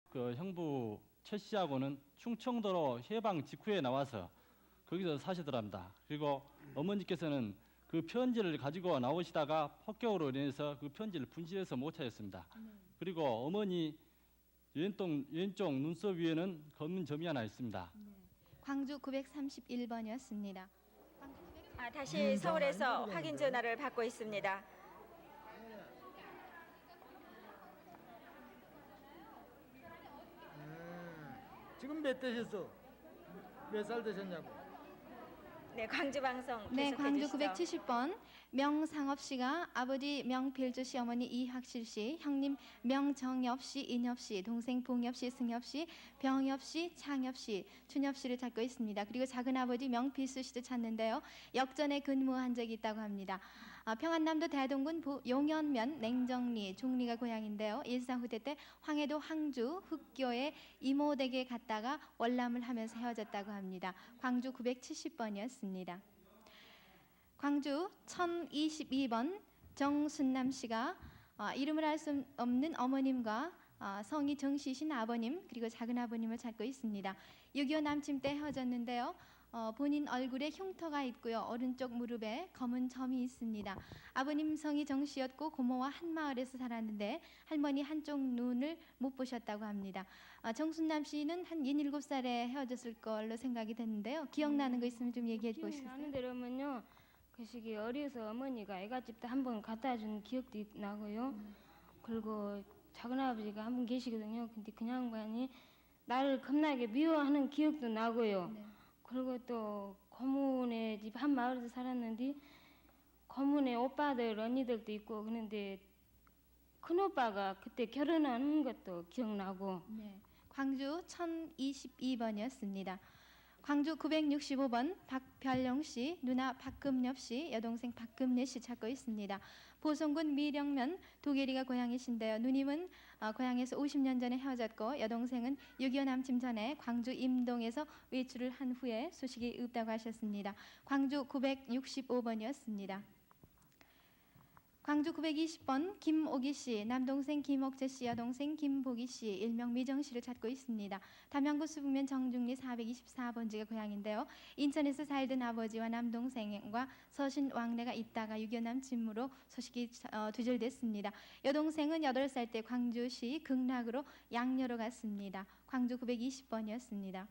그 형부 최 씨하고는 충청도로 해방 직후에 나와서 거기서 사시더랍니다. 그리고 어머니께서는 그 편지를 가지고 나오시다가 폭격으로 인해서 그 편지를 분실해서 못 찾았습니다. 그리고 어머니 왼쪽 눈썹 위에는 검은 점이 하나 있습니다. 광주 931번이었습니다. 다시 서울에서 확인 전화를 받고 있습니다. 지금 몇 되셨어? 몇 살 되셨냐고? 네, 광주 방송 네, 계속해 광주 주시죠. 970번 명상업 씨가 아버지 명필주 씨, 어머니 이학실 씨, 형님 명정엽 씨, 인엽 씨, 동생 봉엽 씨, 승엽 씨, 병엽 씨, 창엽 씨, 춘엽 씨를 찾고 있습니다. 그리고 작은 아버지 명필수 씨도 찾는데요. 역전에 근무한 적이 있다고 합니다. 평안남도 대동군 용현면 냉정리 종리가 고향인데요. 일사후대 때 황해도 항주 흑교에 이모댁에 갔다가 월남을 하면서 헤어졌다고 합니다. 광주 970번이었습니다. 광주 1022번 정순남 씨가 이름을 알 수 없는 어머님과 성이 정씨신 아버님 그리고 작은 아버님을 찾고 있습니다. 6.25 남침 때 헤어졌는데요. 본인 얼굴에 흉터가 있고요. 오른쪽 무릎에 검은 점이 있습니다. 아버님 성이 정씨였고 고모와 한 마을에서 살았는데 할머니 한쪽 눈을 못 보셨다고 합니다. 정순남 씨는 한 67살에 헤어졌을 걸로 생각이 됐는데요. 기억나는 거 있으면 좀 얘기해 보시겠어요? 나는 대로면요. 그 시기 어려서 어머니가 애가집 때 한 번 갖다 준 기억도 나고요. 그리고 작은아버지가 한 분 계시거든요. 근데 그 양반이 나를 겁나게 미워하는 기억도 나고요. 네. 그리고 또 고모네 집 한 마을에서 살았는데 고모네 오빠들 언니들도 있고 그런데 큰오빠가 그때 결혼한 것도 기억나고. 네. 광주 1022번이었습니다. 광주 965번 박별용 씨, 누나 박금엽 씨, 여동생 박금례 씨 찾고 있습니다. 보성군 미령면 도계리가 고향이신데요. 누님은 고향에서 50년 전에 헤어졌고 여동생은 6.25 남침 전에 광주 임동에서 외출을 한 후에 소식이 없다고 하셨습니다. 광주 965번이었습니다. 광주 920번 김오기 씨, 남동생 김옥재 씨, 여동생 김보기 씨, 일명 미정 씨를 찾고 있습니다. 담양구 수북면 정중리 424번지가 고향인데요. 인천에서 살던 아버지와 남동생과 서신 왕래가 있다가 6.25 남침으로 소식이 두절됐습니다. 여동생은 8살 때 광주시 극락으로 양녀로 갔습니다. 광주 920번이었습니다.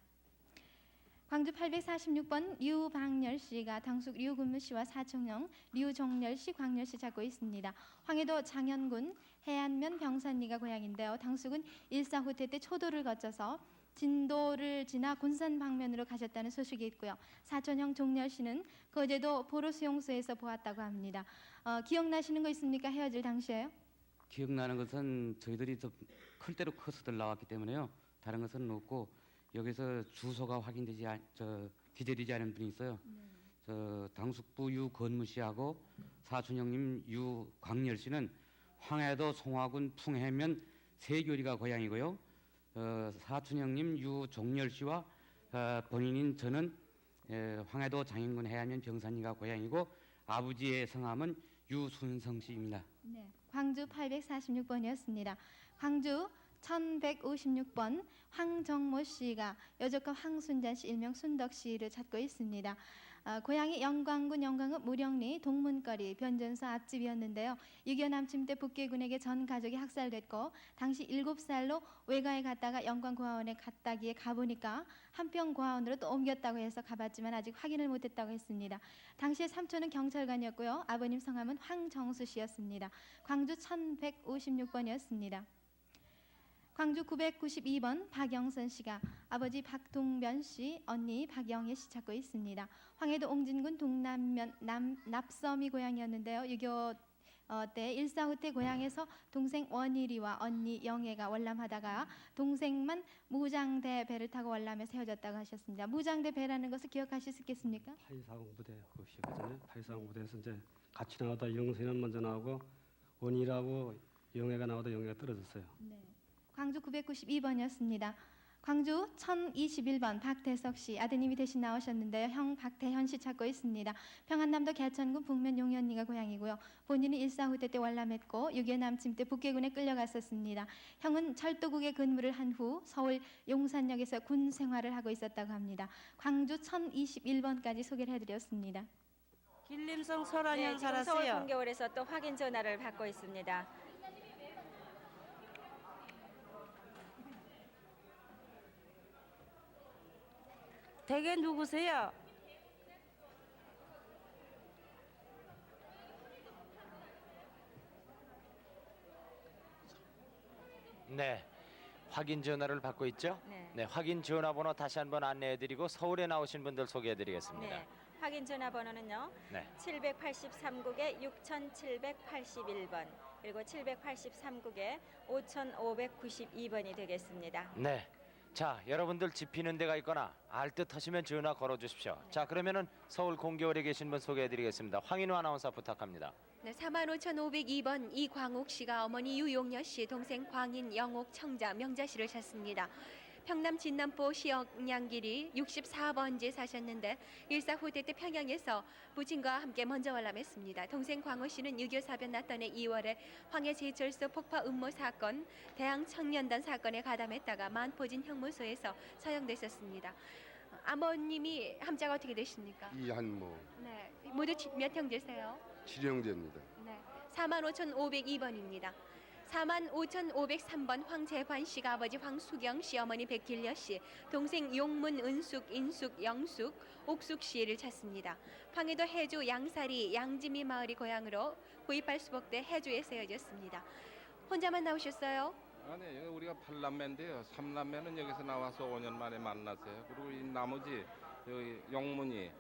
광주 846번 류방열 씨가 당숙 류근무 씨와 사촌형 류종열 씨, 광열 씨 찾고 있습니다. 황해도 장현군 해안면 병산리가 고향인데요. 당숙은 일사후퇴 때 초도를 거쳐서 진도를 지나 군산 방면으로 가셨다는 소식이 있고요. 사촌형 종열 씨는 거제도 보로수용소에서 보았다고 합니다. 기억나시는 거 있습니까? 헤어질 당시에요? 기억나는 것은 저희들이 클 대로 커서들 나왔기 때문에요. 다른 것은 없고 여기서 주소가 기재되지 않은 분이 있어요. 당숙부 유건무 씨하고 사촌형님 유광열 씨는 황해도 송화군 풍해면 세교리가 고향이고요. 사촌형님 유종열 씨와 본인인 저는 황해도 장인군 해안면 병산리가 고향이고 아버지의 성함은 유순성 씨입니다. 네, 광주 846번이었습니다. 광주 1156번 황정모 씨가 여적급 황순잔 씨, 일명 순덕 씨를 찾고 있습니다. 고향이 영광군 영광읍 무령리 동문거리 변전소 앞집이었는데요. 6.25 남침 때 북계군에게 전 가족이 학살됐고 당시 7살로 외가에 갔다가 영광고아원에 갔다기에 가보니까 한평고아원으로 또 옮겼다고 해서 가봤지만 아직 확인을 못했다고 했습니다. 당시에 삼촌은 경찰관이었고요. 아버님 성함은 황정수 씨였습니다. 광주 1156번이었습니다. 광주 992번 박영선 씨가 아버지 박동변 씨, 언니 박영애 씨 찾고 있습니다. 황해도 옹진군 동남면 납섬이 고향이었는데요. 6.25 때 일사후퇴 고향에서 동생 원일이와 언니 영애가 월남하다가 동생만 무장대 배를 타고 월남에서 헤어졌다고 하셨습니다. 무장대 배라는 것을 기억하실 수 있겠습니까? 8.40 부대 그것이거든요. 8.40 부대에서 이제 같이 나오다 영세는 먼저 나오고 원일하고 영애가 나오다 영애가 떨어졌어요. 네. 광주 992번이었습니다. 광주 1021번 박태석 씨 아드님이 대신 나오셨는데요. 형 박태현 씨 찾고 있습니다. 평안남도 개천군 북면 용현리가 고향이고요. 본인은 일사후대 때 월남했고 6.25 남침 때 북계군에 끌려갔었습니다. 형은 철도국에 근무를 한 후 서울 용산역에서 군 생활을 하고 있었다고 합니다. 광주 1021번까지 소개를 해드렸습니다. 길림성 설안현 네, 지금 서울 살았어요. 공개홀에서 또 확인 전화를 받고 있습니다. 댁에 누구세요? 네, 확인 전화를 받고 있죠? 네. 네, 확인 전화번호 다시 한번 안내해드리고 서울에 나오신 분들 소개해드리겠습니다. 네. 확인 전화번호는요. 네. 783국에 6781번 그리고 783국에 5592번이 되겠습니다. 네. 자, 여러분들 집히는 데가 있거나 알듯하시면 전화 걸어주십시오. 자, 그러면은 서울 공개홀에 계신 분 소개해드리겠습니다. 황인우 아나운서 부탁합니다. 네, 45,502번 이광옥 씨가 어머니 유용여 씨, 동생 광인, 영옥, 청자, 명자 씨를 찾습니다. 평남 진남포 시역량길이 64번지에 사셨는데 일사후대 때 평양에서 부친과 함께 먼저 월남했습니다. 동생 광호 씨는 6.25 사변 났던 해 2월에 황해제철소 폭파 음모 사건, 대항 청년단 사건에 가담했다가 만포진 형무소에서 처형됐었습니다. 아버님이 함자가 어떻게 되십니까? 이한모 네, 모두 몇 형제세요? 7형제입니다. 네, 45,502번입니다. 45,503번 황재환 씨가 아버지 황수경 씨, 어머니 백길여 씨, 동생 용문, 은숙, 인숙, 영숙, 옥숙 씨를 찾습니다. 황해도 해주 양사리 양지미 마을이 고향으로 9.28 수복대 해주에 세워졌습니다. 혼자만 나오셨어요? 아니, 우리가 8남매인데요. 3남매는 여기서 나와서 5년 만에 만났어요. 그리고 이 나머지 여기 영문이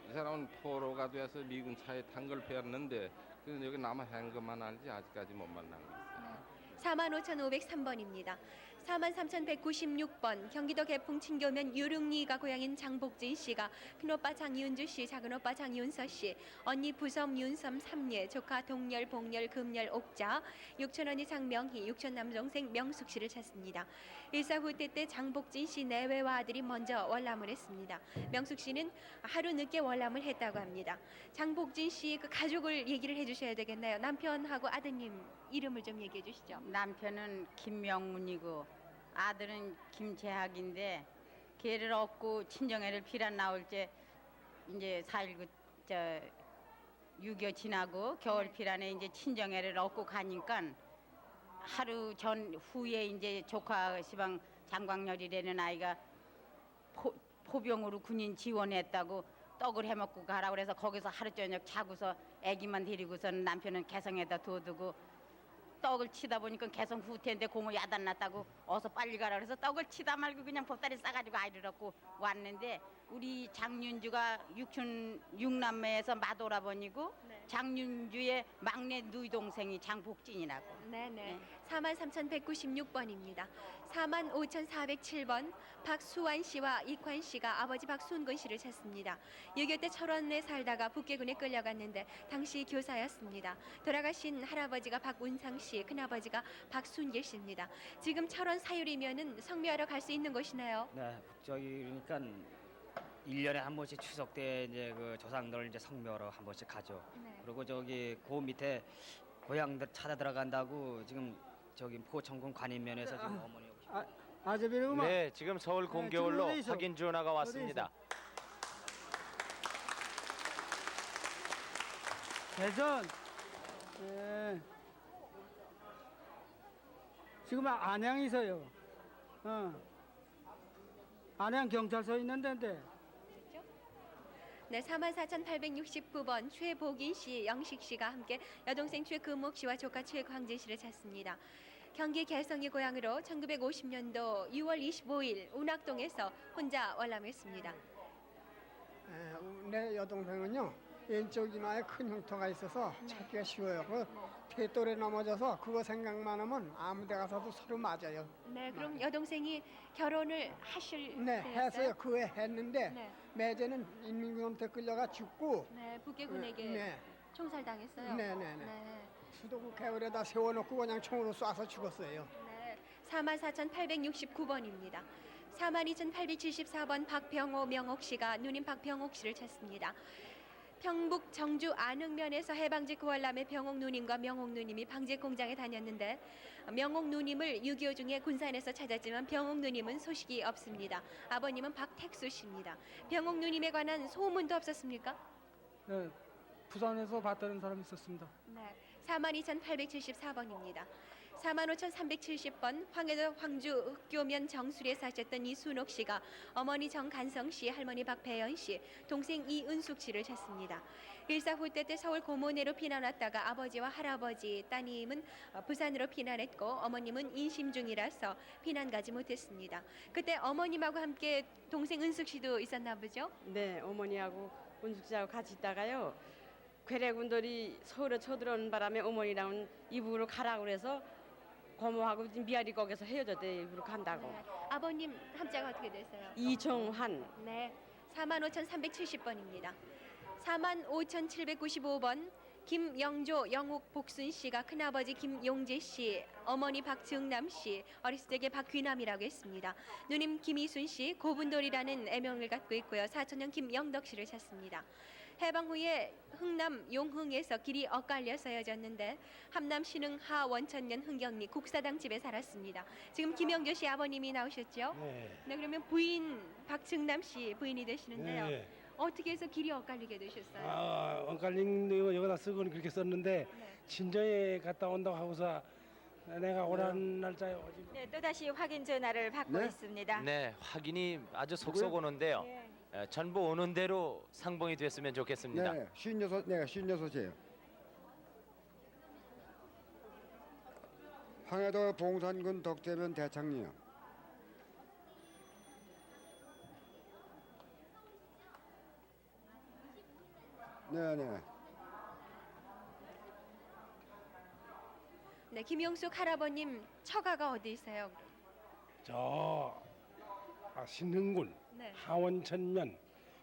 이 사람은 포로가 돼서 미군 차에 탄 걸 배웠는데 여기 남아 한 것만 알지 아직까지 못 만난 거 있어요. 45,503번입니다. 43,196번 경기도 개풍 친교면 유릉리가 고향인 장복진 씨가 큰오빠 장윤주 씨, 작은오빠 장윤서 씨, 언니 부섬 윤섬 삼례, 조카 동열, 복열, 금열, 옥자, 육촌언니 장명희, 육촌 남동생 명숙 씨를 찾습니다. 일사후퇴 때 장복진 씨 내외와 아들이 먼저 월남을 했습니다. 명숙 씨는 하루 늦게 월남을 했다고 합니다. 장복진 씨 그 가족을 얘기를 해주셔야 되겠나요? 남편하고 아드님 이름을 좀 얘기해 주시죠. 남편은 김명문이고 아들은 김재학인데 걔를 얻고 친정애를 피란 나올 때 이제 4.19 6.25 지나고 겨울 피란에 이제 친정애를 얻고 가니까 하루 전 후에 이제 조카 시방 장광열이라는 아이가 포병으로 군인 지원했다고 떡을 해먹고 가라 그래서 거기서 하루 저녁 자고서 아기만 데리고선 남편은 개성에다 둬두고 떡을 치다 보니까 개성 후퇴인데 고모 야단 났다고 어서 빨리 가라 그래서 떡을 치다 말고 그냥 보따리 싸가지고 아이를 얻고 왔는데 우리 장윤주가 육남매에서 맏오라버니고 네. 장윤주의 막내 누이 동생이 장복진이라고. 네네. 43,196번입니다. 45,407번 박수환 씨와 이관 씨가 아버지 박순근 씨를 찾습니다. 6.25 때 철원에 살다가 북계군에 끌려갔는데 당시 교사였습니다. 돌아가신 할아버지가 박운상 씨, 큰아버지가 박순길 씨입니다. 지금 철원 사유리면은 성묘하러 갈 수 있는 곳이나요? 네, 저기 그러니까 1년에 한 번씩 추석 때 이제 그 조상들 이제 성묘로 한 번씩 가죠. 네. 그리고 저기 그 밑에 고향들 찾아 들어간다고 지금 저기 포천군 관인면에서 지금 어머니 오시고. 아저비는구만. 네, 지금 서울 공개홀로 어디 있어? 확인 전화가 왔습니다. 대전. 예. 지금 안양에서요. 안양 경찰서 있는 데인데. 네, 44,869번 최복인 씨, 영식 씨가 함께 여동생 최금옥 씨와 조카 최광진 씨를 찾습니다. 경기 개성이 고향으로 1950년도 6월 25일 운학동에서 혼자 월남했습니다. 내 여동생은요 왼쪽 이마에 큰 흉터가 있어서 찾기가 쉬워요. 그 대돌에 넘어져서 그거 생각만 하면 아무 데 가서도 서로 맞아요. 네, 그럼 여동생이 결혼을 하실 네, 때였어요? 했어요. 그 해 했는데 네. 매제는 인민군한테 끌려가 죽고 네, 북계군에게 네. 총살당했어요. 네네네. 수도국 개울에다 세워놓고 그냥 총으로 쏴서 죽었어요. 네, 44,869번입니다. 42,874번 박병호 명옥 씨가 누님 박병옥 씨를 찾습니다. 평북 정주 안흥면에서 해방직 구월남의 병옥 누님과 명옥 누님이 방직 공장에 다녔는데 명옥 누님을 6.25 중에 군산에서 찾았지만 병옥 누님은 소식이 없습니다. 아버님은 박택수 씨입니다. 병옥 누님에 관한 소문도 없었습니까? 네, 부산에서 봤다는 사람이 있었습니다. 네, 42,874번입니다. 45,370번 황해도 황주 흑교면 정술에 사셨던 이순옥 씨가 어머니 정간성 씨, 할머니 박배연 씨, 동생 이은숙 씨를 찾습니다. 일사후퇴 때 서울 고모네로 피난 왔다가 아버지와 할아버지, 따님은 부산으로 피난했고 어머님은 인심 중이라서 피난 가지 못했습니다. 그때 어머님하고 함께 동생 은숙 씨도 있었나 보죠? 네, 어머니하고 은숙 씨하고 같이 있다가요. 괴뢰군들이 서울에 쳐들어오는 바람에 어머니랑 이북으로 가라고 그래서 고모하고 지금 미아리 거기서 헤어졌대. 이북으로 간다고. 네, 아버님 함자가 어떻게 되세요? 이정환. 네, 45,370번입니다. 45,795번 김영조, 영옥, 복순 씨가 큰아버지 김용재 씨, 어머니 박정남 씨, 어렸을 적에 박귀남이라고 했습니다. 누님 김이순 씨, 고분돌이라는 애명을 갖고 있고요. 사촌형 김영덕 씨를 찾습니다. 해방 후에 흥남 용흥에서 길이 엇갈려서 헤어졌는데 함남 신흥 하 원천년 흥경리 국사당 집에 살았습니다. 지금 김영조 씨 아버님이 나오셨죠? 네. 네, 그러면 부인 박정남 씨 부인이 되시는데요. 네. 어떻게 해서 길이 엇갈리게 되셨어요? 엇갈린 거 여기다 쓰고는 그렇게 썼는데 친정에 갔다 온다고 하고서 내가 오라는 날짜에 오지. 네, 또다시 확인 전화를 받고 있습니다. 네, 확인이 아주 속속 오는데요. 전부 오는 대로 상봉이 됐으면 좋겠습니다. 네, 56, 내가 56이에요. 황해도 봉산군 덕대면 대창리요. 네네. 네, 김용숙 할아버님 처가가 어디세요? 저 신흥군 네. 하원천면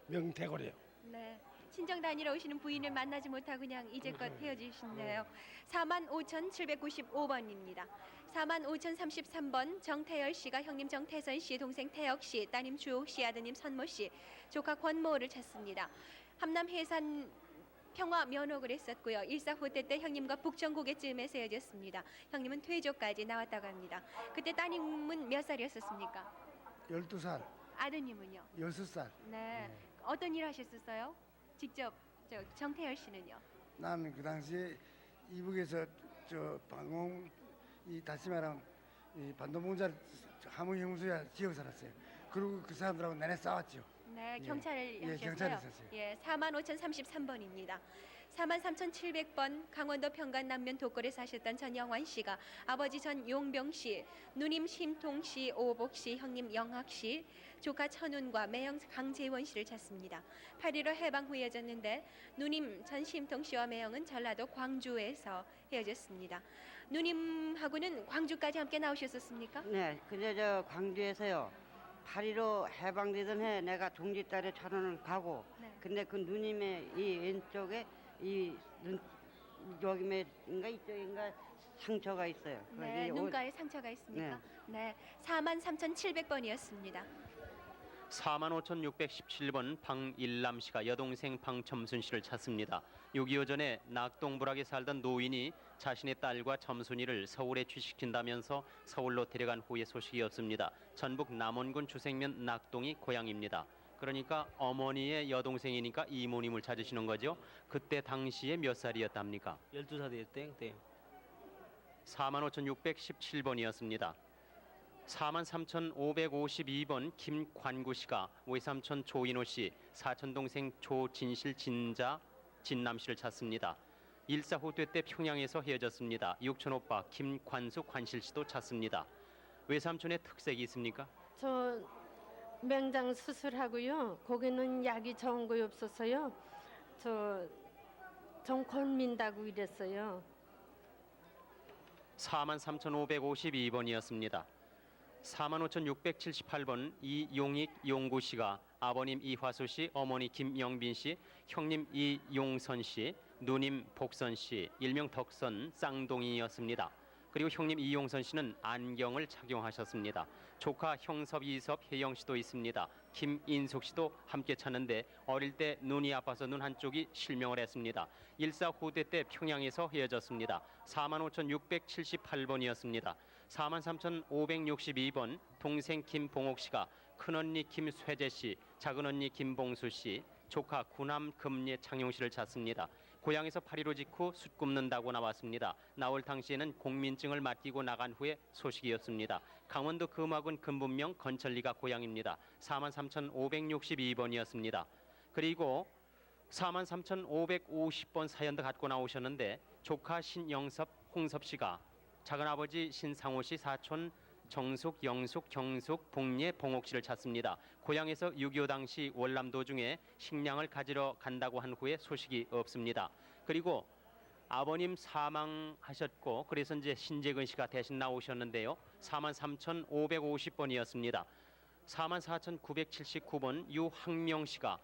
명태고래요. 네. 친정 다니러 오시는 부인을 만나지 못하고 그냥 이제껏 헤어지신대요. 45,795번입니다. 45,033번 정태열 씨가 형님 정태선 씨, 동생 태혁 씨, 따님 주옥 씨, 아드님 선모 씨, 조카 권모를 찾습니다. 함남 해산 평화 면옥을 했었고요. 일사후퇴 때 형님과 북정고개쯤에서 헤어졌습니다. 형님은 퇴조까지 나왔다고 합니다. 그때 따님은 몇 살이었습니까? 12살, 아드님은요? 6살. 네. 어떤 일 하셨었어요? 직접 정태열 씨는요? 나는 그 당시에 이북에서 저 방공 이 다시 말하면 이 반도봉자 함흥형무소에 지역 살았어요. 그리고 그 사람들하고 내내 싸웠죠. 네, 예. 경찰을 예, 하셨어요. 경찰에 있었어요. 예, 45,033번입니다. 43,700번 강원도 평간 남면 독거에 사셨던 전영환 씨가 아버지 전용병 씨, 누님 심통 씨, 오복 씨, 형님 영학 씨, 조카 천운과 매형 강재원 씨를 찾습니다. 8.15 해방 후 헤어졌는데 누님 전심통 씨와 매형은 전라도 광주에서 헤어졌습니다. 누님하고는 광주까지 함께 나오셨었습니까? 네, 근데 저 광주에서요. 8.15 해방되던 해 내가 동지딸에 천원을 가고 근데 그 누님의 이 왼쪽에 이 눈 여기인가 이쪽인가 상처가 있어요. 네, 눈가에 상처가 있습니까? 네, 43,700번이었습니다. 45,617번 방일남 씨가 여동생 방첨순 씨를 찾습니다. 6.25 전에 낙동불악에 살던 노인이 자신의 딸과 첨순이를 서울에 취직시킨다면서 서울로 데려간 후에 소식이 없습니다. 전북 남원군 주생면 낙동이 고향입니다. 그러니까 어머니의 여동생이니까 이모님을 찾으시는 거죠. 그때 당시에 몇 살이었답니까? 12살이에요. 땡. 45,617번이었습니다. 43,552번 김관구 씨가 외삼촌 조인호 씨, 사촌동생 조진실 진남 씨를 찾습니다. 일사후퇴 때 평양에서 헤어졌습니다. 육촌 오빠 김관수 관실 씨도 찾습니다. 외삼촌의 특색이 있습니까? 저 맹장 수술하고요. 거기는 약이 좋은 거 없어서요. 좀 골민다고 이랬어요. 43,552번이었습니다. 45,678번 이용익 용구 씨가 아버님 이화수 씨, 어머니 김영빈 씨, 형님 이용선 씨, 누님 복선 씨, 일명 덕선 쌍둥이였습니다. 그리고 형님 이용선 씨는 안경을 착용하셨습니다. 조카 형섭, 이섭, 혜영 씨도 있습니다. 김인숙 씨도 함께 찾는데 어릴 때 눈이 아파서 눈 한쪽이 실명을 했습니다. 일사 후대 때 평양에서 헤어졌습니다. 45,678번이었습니다. 43,562번 동생 김봉옥 씨가 큰언니 김쇠재 씨, 작은언니 김봉수 씨, 조카 구남 금예 창용 씨를 찾습니다. 고향에서 8.15 직후 숯 굽는다고 나왔습니다. 나올 당시에는 공민증을 맡기고 나간 후에 소식이었습니다. 강원도 금화군 금분명 건천리가 고향입니다. 43,562번이었습니다. 그리고 43,550번 사연도 갖고 나오셨는데 조카 신영섭, 홍섭 씨가 작은아버지 신상호 씨, 사촌 정숙, 영숙, 경숙, 복례, 봉옥 씨를 찾습니다. 고향에서 6.25 당시 월남 도중에 식량을 가지러 간다고 한 후에 소식이 없습니다. 그리고 아버님 사망하셨고 그래서 이제 신재근 씨가 대신 나오셨는데요. 43,550번이었습니다. 44,979번 유학명 씨가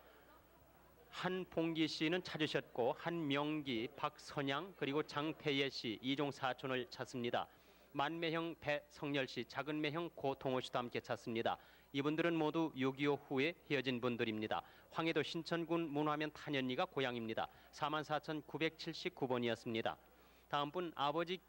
한봉기 씨는 찾으셨고 한명기, 박선양 그리고 장태예 씨, 이종 사촌을 찾습니다. 만매형 배성열 씨, 작은매형 고동호 씨도 함께 찾습니다. 이분들은 모두 6.25 후에 헤어진 분들입니다. 황해도 신천군 문화면 탄현리가 고향입니다. 44,979번이었습니다. 다음 분 아버지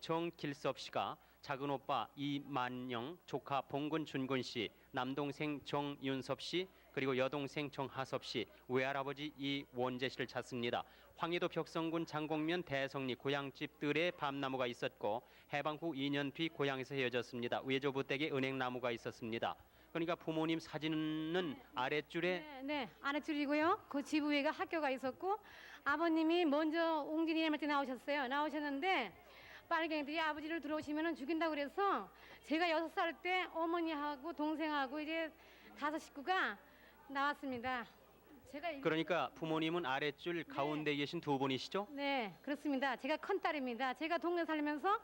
정길섭 씨가 작은 오빠 이만영, 조카 봉근 준근 씨, 남동생 정윤섭 씨, 그리고 여동생 정하섭 씨, 외할아버지 이원재 씨를 찾습니다. 황해도 벽성군 장곡면 대성리 고향집들의 밤나무가 있었고 해방 후 2년 뒤 고향에서 헤어졌습니다. 외조부댁에 은행나무가 있었습니다. 그러니까 부모님 사진은 아랫줄에 네, 아랫줄이고요. 그 집 위에가 학교가 있었고 아버님이 먼저 옹진이 때 나오셨는데 빨갱이들이 아버지를 들어오시면 죽인다고 그래서 제가 6살 때 어머니하고 동생하고 이제 5 식구가 나왔습니다. 그러니까 부모님은 아랫줄 가운데 계신 두 분이시죠? 네, 그렇습니다. 제가 큰딸입니다. 제가 동네 살면서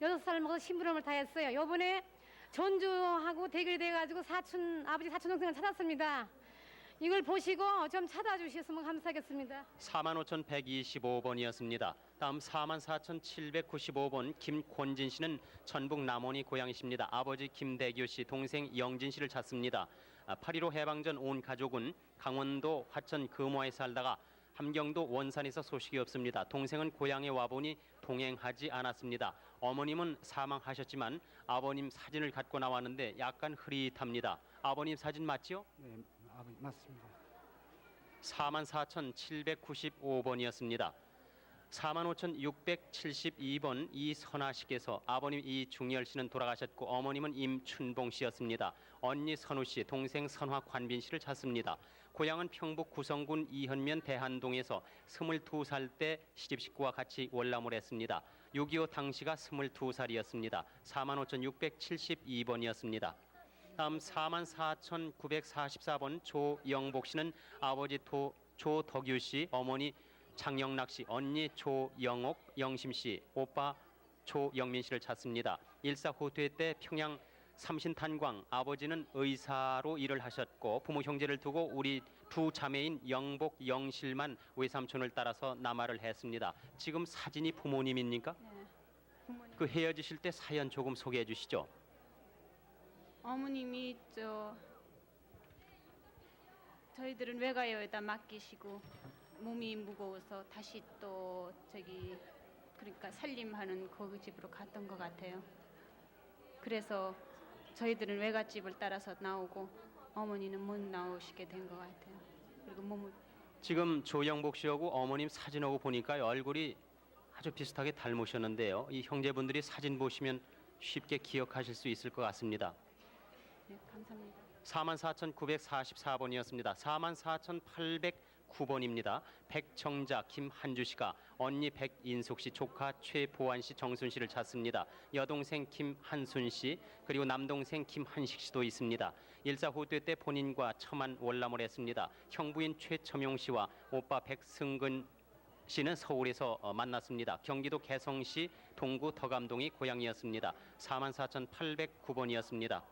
6살 먹어서 심부름을 다 했어요. 요번에 전주하고 대결이 돼가지고 아버지 사촌 동생을 찾았습니다. 이걸 보시고 좀 찾아주셨으면 감사하겠습니다. 45,125번이었습니다. 다음 44,795번 김권진 씨는 전북 남원이 고향이십니다. 아버지 김대규 씨, 동생 영진 씨를 찾습니다. 8.15 해방전 온 가족은 강원도 화천 금화에 살다가 함경도 원산에서 소식이 없습니다. 동생은 고향에 와보니 동행하지 않았습니다. 어머님은 사망하셨지만 아버님 사진을 갖고 나왔는데 약간 흐릿합니다. 아버님 사진 맞죠? 네, 아버지 맞습니다. 44,795번이었습니다. 45,672번 이선아 씨께서 아버님 이중열 씨는 돌아가셨고 어머님은 임춘봉 씨였습니다. 언니 선우 씨, 동생 선화 관빈 씨를 찾습니다. 고향은 평북 구성군 이현면 대한동에서 22살 때 시집 식구와 같이 월남을 했습니다. 6.25 당시가 22살이었습니다. 45,672번이었습니다. 다음 44,944번 조영복 씨는 아버지 조덕유 씨, 어머니 장영락 씨, 언니 조영옥, 영심 씨, 오빠 조영민 씨를 찾습니다. 일사후퇴 때 평양 삼신탄광, 아버지는 의사로 일을 하셨고 부모 형제를 두고 우리 두 자매인 영복, 영실만 외삼촌을 따라서 남하를 했습니다. 지금 사진이 부모님입니까? 네, 부모님. 그 헤어지실 때 사연 조금 소개해 주시죠. 어머님이 저희들은 외가여에다 맡기시고 몸이 무거워서 다시 또 그러니까 살림하는 그 집으로 갔던 것 같아요. 그래서 저희들은 외갓집을 따라서 나오고 어머니는 못 나오시게 된 것 같아요. 그리고 몸을 지금 조영복 씨하고 어머님 사진하고 보니까 얼굴이 아주 비슷하게 닮으셨는데요. 이 형제분들이 사진 보시면 쉽게 기억하실 수 있을 것 같습니다. 네, 감사합니다. 44,944번이었습니다. 44,809번입니다. 백정자 김한주 씨가 언니 백인숙 씨, 조카 최보안 씨, 정순 씨를 찾습니다. 여동생 김한순 씨, 그리고 남동생 김한식 씨도 있습니다. 일사후퇴 때 본인과 처만 월남을 했습니다. 형부인 최첨용 씨와 오빠 백승근 씨는 서울에서 만났습니다. 경기도 개성시 동구 덕암동이 고향이었습니다. 44,809번이었습니다.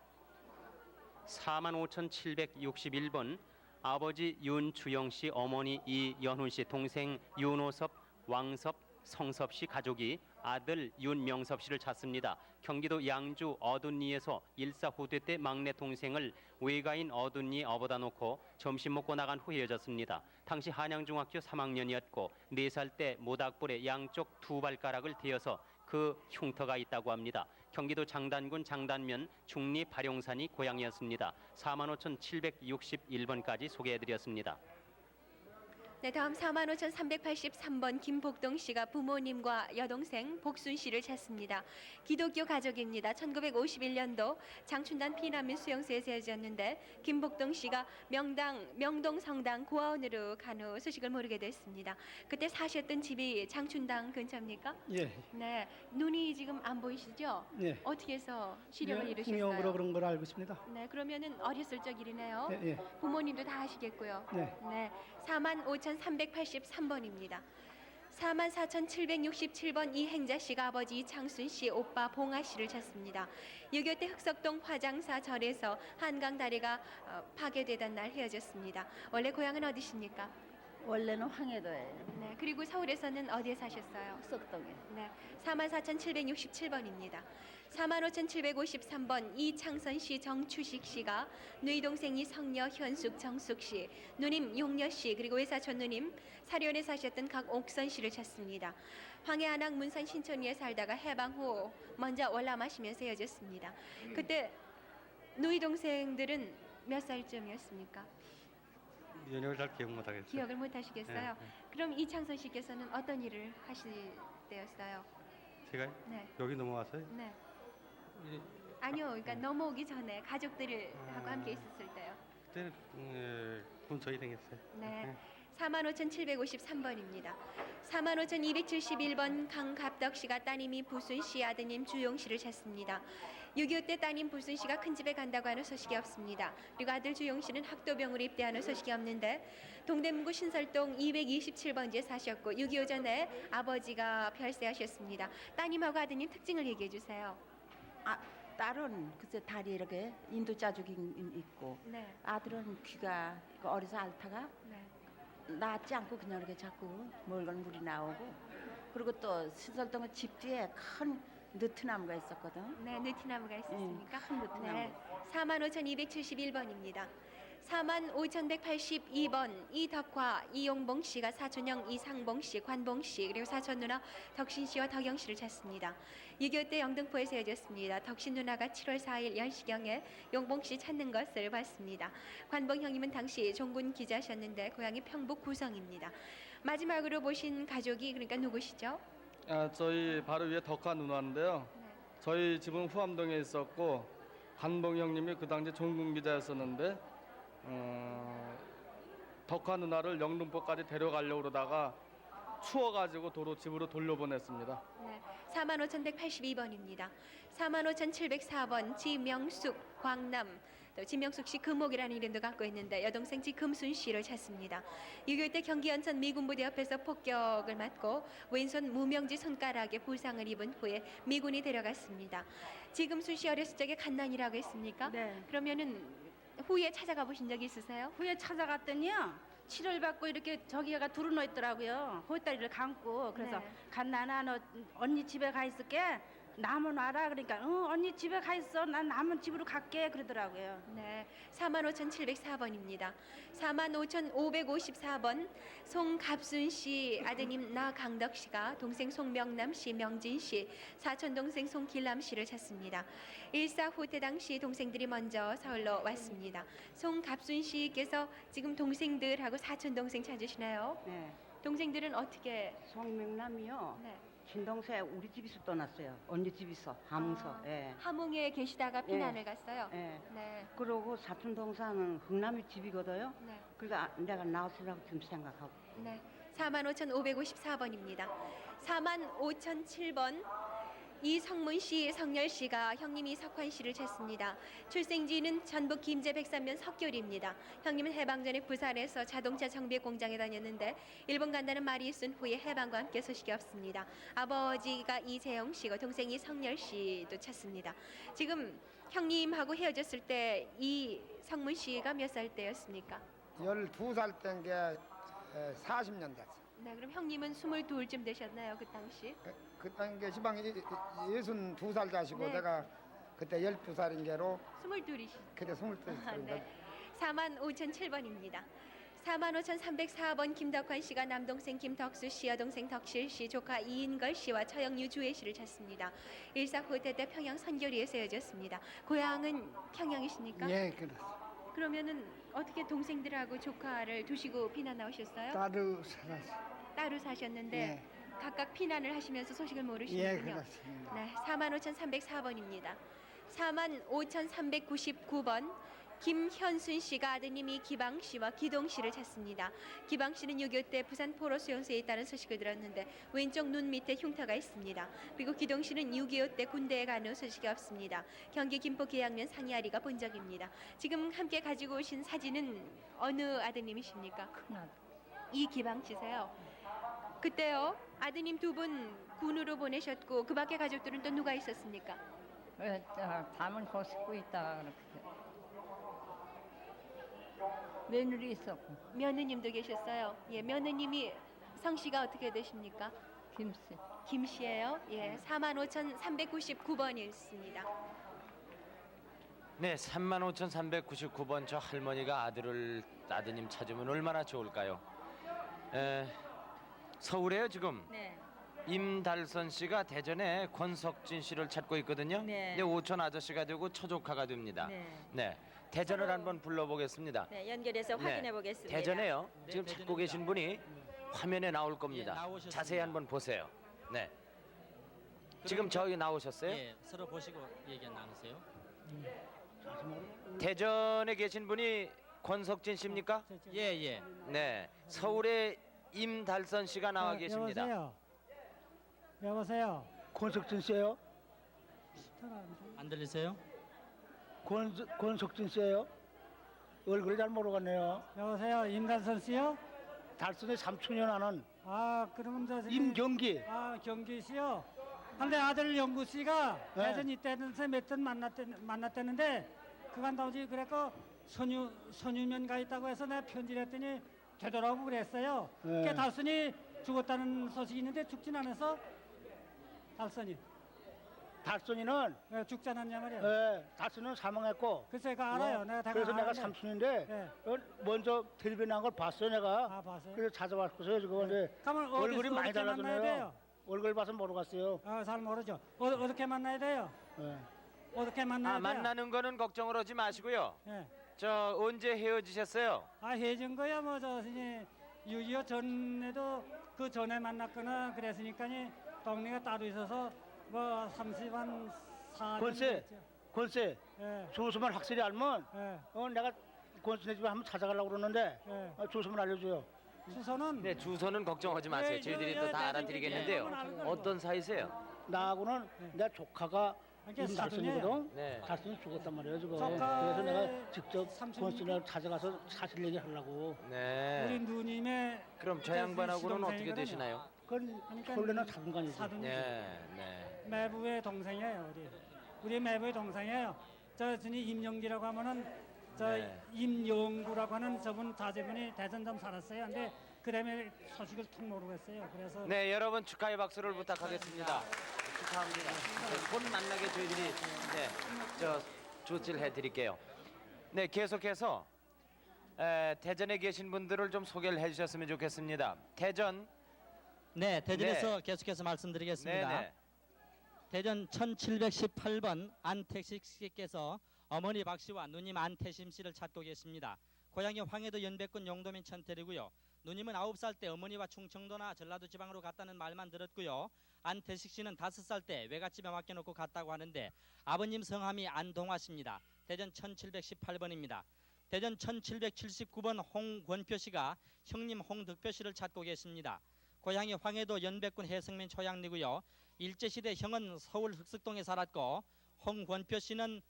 45,761번 아버지 윤주영 씨, 어머니 이연훈 씨, 동생 윤호섭, 왕섭, 윤성섭 씨 가족이 아들 윤명섭 씨를 찾습니다. 경기도 양주 어둔리에서 일사후퇴 때 막내 동생을 외가인 어둔리에 업어다 놓고 점심 먹고 나간 후 헤어졌습니다. 당시 한양중학교 3학년이었고 4살 때 모닥불에 양쪽 두 발가락을 대어서 그 흉터가 있다고 합니다. 경기도 장단군 장단면 중리 발용산이 고향이었습니다. 45,761번까지 소개해드렸습니다. 네, 다음 45,383번 김복동 씨가 부모님과 여동생 복순 씨를 찾습니다. 기독교 가족입니다. 1951년도 장춘단 피난민 수용소에 세워졌는데 김복동 씨가 명동 성당 고아원으로 간 후 소식을 모르게 됐습니다. 그때 사셨던 집이 장춘당 근처입니까? 예. 네, 눈이 지금 안 보이시죠? 예. 어떻게 해서 시력을 예, 잃으셨어요? 홍역으로 그런 걸 알고 있습니다. 네, 그러면은 어렸을 적 일이네요. 예, 예. 부모님도 다 아시겠고요. 네. 네, 45,383번입니다. 44,767번 이행자 씨가 아버지 이창순 씨, 오빠 봉아 씨를 찾습니다. 6.25 때 흑석동 화장사 절에서 한강 다리가 파괴되던 날 헤어졌습니다. 원래 고향은 어디십니까? 원래는 황해도예요. 네, 그리고 서울에서는 어디에 사셨어요? 흑석동에. 네, 44,767번입니다. 45,753번 이창선 씨, 정추식 씨가 누이 동생이 성녀, 현숙, 정숙 씨, 누님 용녀 씨, 그리고 외사촌 누님 사련에 사셨던 각옥선 씨를 찾습니다. 황해 안악 문산 신촌리에 살다가 해방 후 먼저 월남하시면서 헤어졌습니다. 그때 누이 동생들은 몇 살쯤이었습니까? 연역을 잘 기억 못하겠어요. 기억을 못 하시겠어요? 네, 네. 그럼 이창선 씨께서는 어떤 일을 하실 때였어요? 제가 네. 여기 넘어와서요. 네. 아니요, 그러니까 넘어오기 전에 가족들하고 함께 있었을 때요. 그때는 군소위 생겼어요. 네. 45,753번입니다. 45,271번 강갑덕 씨가 따님이 부순 씨, 아드님 주용 씨를 찾습니다. 6.25 때 따님 부순 씨가 큰 집에 간다고 하는 소식이 없습니다. 그리고 아들 주용 씨는 학도병으로 입대하는 소식이 없는데 동대문구 신설동 227번지에 사셨고 6.25 전에 아버지가 별세하셨습니다. 따님하고 아드님 특징을 얘기해 주세요. 딸은 글쎄 다리 이렇게 인도 자죽이 있고 네. 아들은 귀가 어려서 앓다가 네. 낫지 않고 그냥 이렇게 자꾸 멀건 물이 나오고 그리고 또 신설동은 집 뒤에 큰 느티나무가 있었거든. 네, 느티나무가 있었습니까? 큰 느티나무. 네. 45,271번입니다. 45,182번 이덕화, 이용봉 씨가 사촌형 이상봉 씨, 관봉 씨, 그리고 사촌 누나 덕신 씨와 덕영 씨를 찾습니다. 6.25 때 영등포에서 헤어졌습니다. 덕신 누나가 7월 4일 10시경에 용봉 씨 찾는 것을 봤습니다. 관봉 형님은 당시 종군 기자셨는데 고향이 평북 구성입니다. 마지막으로 보신 가족이 그러니까 누구시죠? 저희 바로 위에 덕화 누나인데요. 저희 집은 후암동에 있었고 관봉 형님이 그 당시 종군 기자였었는데 덕화 누나를 영등포까지 데려가려고 그러다가 추워가지고 도로 집으로 돌려보냈습니다. 네, 45,182번입니다. 45,704번 지명숙, 광남. 또 지명숙 씨 금옥이라는 이름도 갖고 있는데 여동생 지금순 씨를 찾습니다. 6.25 때 경기 연천 미군부대 옆에서 폭격을 맞고 왼손 무명지 손가락에 부상을 입은 후에 미군이 데려갔습니다. 지금순 씨 어렸을 적에 갓난이라고 했습니까? 네. 그러면은 후에 찾아가 보신 적이 있으세요? 후에 찾아갔더니요. 치료를 받고 이렇게 저기가 두루누워 있더라고요. 호다리를 감고 그래서 네. 갓나나 너 언니 집에 가 있을게. 남은 와라 그러니까 언니 집에 가 있어. 난 남은 집으로 갈게 그러더라고요. 네, 45,704번입니다. 45,554번 송갑순 씨 아드님 나강덕 씨가 동생 송명남 씨, 명진 씨, 사촌 동생 송길남 씨를 찾습니다. 일사후퇴 당시 동생들이 먼저 서울로 왔습니다. 송갑순 씨께서 지금 동생들하고 사촌 동생 찾으시나요? 네. 동생들은 어떻게? 송명남이요. 네. 친동생 우리 집에서 떠났어요. 언니 집에서 함흥서. 예. 함흥에 계시다가 피난을 갔어요. 예. 네. 그러고 사촌 동생은 흥남이 집이거든요. 네. 그러니까 내가 나왔으라고 지금 생각하고. 네, 45,554번입니다. 45,007번 이성문 씨, 성열 씨가 형님 이석환 씨를 찾습니다. 출생지는 전북 김제 백산면 석교리입니다. 형님은 해방 전에 부산에서 자동차 정비 공장에 다녔는데 일본 간다는 말이 있은 후에 해방과 함께 소식이 없습니다. 아버지가 이재영 씨고 동생이 성열 씨도 찾습니다. 지금 형님하고 헤어졌을 때 이 성문 씨가 몇 살 때였습니까? 12살 때인 게 40년 됐어. 네, 그럼 형님은 22쯤 되셨나요, 그 당시? 그 당시 시방이 62살 자시고 네. 내가 그때 12살인 게로 22이시. 그때 22살인데 네. 45,007번입니다. 45,304번 김덕환 씨가 남동생 김덕수 씨, 여동생 덕실 씨, 조카 이인걸 씨와 처형유 주혜 씨를 찾습니다. 일사후퇴 때 평양 선교리에 세워졌습니다. 고향은 평양이십니까? 예, 그렇습니다. 그러면은 어떻게 동생들하고 조카를 두시고 피난 나오셨어요? 따로 살았어요. 따로 사셨는데 예. 각각 피난을 하시면서 소식을 예, 모르시는군요. 그렇습니다. 네, 45,304번입니다. 45,399번 김현순 씨가 아드님이 기방 씨와 기동 씨를 찾습니다. 기방 씨는 6.25 때 부산 포로 수용소에 있다는 소식을 들었는데 왼쪽 눈 밑에 흉터가 있습니다. 그리고 기동 씨는 6.25 때 군대에 간 후 소식이 없습니다. 경기 김포 계양면 상이아리가 본적입니다. 지금 함께 가지고 오신 사진은 어느 아드님이십니까? 이 기방 씨세요. 그때요 아드님 2분 군으로 보내셨고 그 밖에 가족들은 또 누가 있었습니까? 담은 거 싣고 있다가 그렇게 며느리 있었고 며느님도 계셨어요. 예, 며느님이 성씨가 어떻게 되십니까? 김씨. 김씨예요. 예, 45,399번이었습니다. 네, 35,399번 저 할머니가 아드님 찾으면 얼마나 좋을까요? 서울에요 지금. 네. 임달선 씨가 대전에 권석진 씨를 찾고 있거든요. 네. 이제 오촌 아저씨가 되고 처조카가 됩니다. 네. 네, 대전을 한번 불러보겠습니다. 네, 연결해서 네, 확인해 보겠습니다. 대전에요. 네, 지금 찾고 계신 분이 화면에 나올 겁니다. 나오셨습니다. 자세히 한번 보세요. 네. 지금 저기 나오셨어요? 예, 서로 보시고 얘기 나누세요. 대전에 계신 분이 권석진 씨입니까? 예, 예. 네, 서울에 임달선 씨가 나와 계십니다. 여보세요. 권석진 씨예요? 안 들리세요? 권석진 씨예요? 얼굴 잘 모르겠네요. 여보세요. 임달선 씨요? 달선의 삼촌이 나는 아, 그럼 저 임경기. 아, 경기 씨요. 근데 아들 영구 씨가 네. 대전 이때는 몇번 만났다는데 그간 다오지 그랬고 선유면 가 있다고 해서 내가 편지를 했더니 되더라고 그랬어요. 네. 그 달선이 죽었다는 소식이 있는데 죽진 않아서 달선이는 죽지 않았냐 말이야. 네, 달선은 사망했고. 글쎄, 내가 알아요. 내가 그래서 내가 아는데. 삼촌인데 네. 먼저 텔레비전 나온 걸 봤어요 내가. 아, 봤어요? 그래서 찾아왔고서요 지금 이제 그러면 얼굴이 어디서 많이 어떻게 만나야 달라졌네요. 돼요? 얼굴 봐서 모르겠어요. 아, 잘 모르죠. 어떻게 만나야 돼요? 네. 어떻게 만나야 아, 돼요? 만나는 거는 걱정을 하지 마시고요. 예. 저 언제 헤어지셨어요? 아, 헤어진 거야 뭐저 6.25 전에도 그 전에 만났거나 그랬으니까 동네가 따로 있어서 뭐 30한 4년 권세 예. 조수만 확실히 알면 예. 내가 권세 집에 한번 찾아가려고 그러는데 예. 조수만 알려줘요. 주소는 네, 주소는 걱정하지 마세요. 저희들이 또 다 알아드리겠는데요. 어떤 사이세요? 나하고는 내 조카가 그러니까 임달선이거든. 네. 달선이 죽었단 말이에요 지금. 조카의 그래서 내가 직접 삼촌이 권세를 찾아가서 사실 얘기하려고. 네. 우리 누님의 그럼 저 양반하고는 어떻게 시동생이거든요. 되시나요? 그건 그러니까 원래는 사돈간이지. 사돈이지. 네, 네. 매부의 동생이에요. 우리 매부의 동생이에요. 저 분이 임영기라고 하면은 저 네. 임영구라고 하는 저분 자제분이 대전 좀 살았어요. 근데 그 다음에 소식을 통 모르겠어요. 그래서 네, 여러분 축하의 박수를 부탁하겠습니다. 축하합니다. 곧 만나게 저희들이 조치를 해드릴게요. 네, 계속해서 대전에 계신 분들을 좀 소개를 해주셨으면 좋겠습니다. 대전. 네, 대전에서 계속해서 말씀드리겠습니다. 네, 네. 대전 1718번 안택식 씨께서 어머니 박 씨와 누님 안태심 씨를 찾고 계십니다. 고향이 황해도 연백군 용도면 천태리고요. 누님은 9살 때 어머니와 충청도나 전라도 지방으로 갔다는 말만 들었고요. 안태식 씨는 5살 때 외갓집에 맡겨놓고 갔다고 하는데 아버님 성함이 안동화 씨입니다. 대전 1718번입니다. 대전 1779번 홍권표 씨가 형님 홍덕표 씨를 찾고 계십니다. 고향이 황해도 연백군 해성면 초양리고요. 일제시대 형은 서울 흑석동에 살았고 홍권표 씨는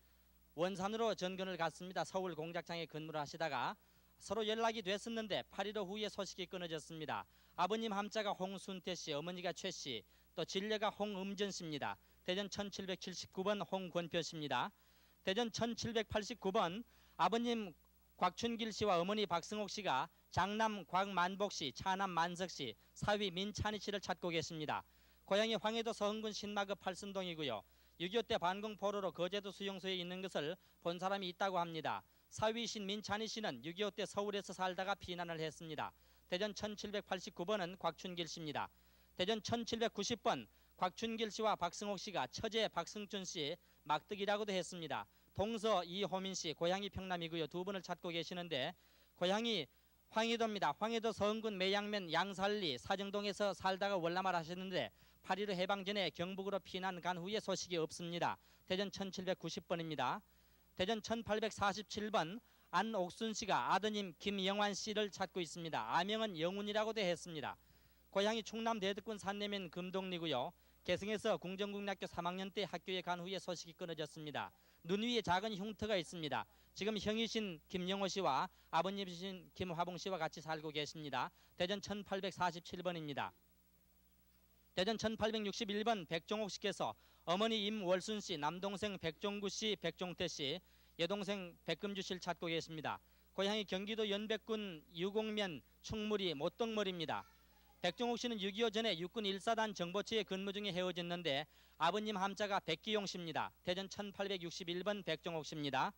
원산으로 전근을 갔습니다. 서울 공작장에 근무를 하시다가 서로 연락이 됐었는데 8.15 후에 소식이 끊어졌습니다. 아버님 함자가 홍순태 씨, 어머니가 최 씨, 또 진례가 홍음전 씨입니다. 대전 1779번 홍권표 씨입니다. 대전 1789번 아버님 곽춘길 씨와 어머니 박승옥 씨가 장남 곽만복 씨, 차남 만석 씨, 사위 민찬희 씨를 찾고 계십니다. 고향이 황해도 서흥군 신마급 팔순동이고요. 6.25 때 반공 포로로 거제도 수용소에 있는 것을 본 사람이 있다고 합니다. 사위이신 민찬희 씨는 6.25 때 서울에서 살다가 피난을 했습니다. 대전 1789번은 곽춘길 씨입니다. 대전 1790번 곽춘길 씨와 박승옥 씨가 처제 박승춘 씨 막득이라고도 했습니다. 동서 이호민 씨, 고향이 평남이고요. 두 분을 찾고 계시는데 고향이 황해도입니다. 황해도 서흥군 매양면 양살리 사정동에서 살다가 월남을 하셨는데 8.15 해방 전에 경북으로 피난 간 후에 소식이 없습니다. 대전 1790번입니다. 대전 1847번 안옥순 씨가 아드님 김영환 씨를 찾고 있습니다. 아명은 영훈이라고도 했습니다. 고향이 충남 대덕군 산내면 금동리고요. 개성에서 궁정국락교 3학년 때 학교에 간 후에 소식이 끊어졌습니다. 눈 위에 작은 흉터가 있습니다. 지금 형이신 김영호 씨와 아버님이신 김화봉 씨와 같이 살고 계십니다. 대전 1847번입니다. 대전 1861번 백종옥 씨께서 어머니 임월순 씨, 남동생 백종구 씨, 백종태 씨, 여동생 백금주 씨를 찾고 계십니다. 고향이 경기도 연백군 유곡면 충무리 못동머리입니다. 백종옥 씨는 6.25 전에 육군 1사단 정보처에 근무 중에 헤어졌는데 아버님 함자가 백기용 씨입니다. 대전 1861번 백종옥 씨입니다.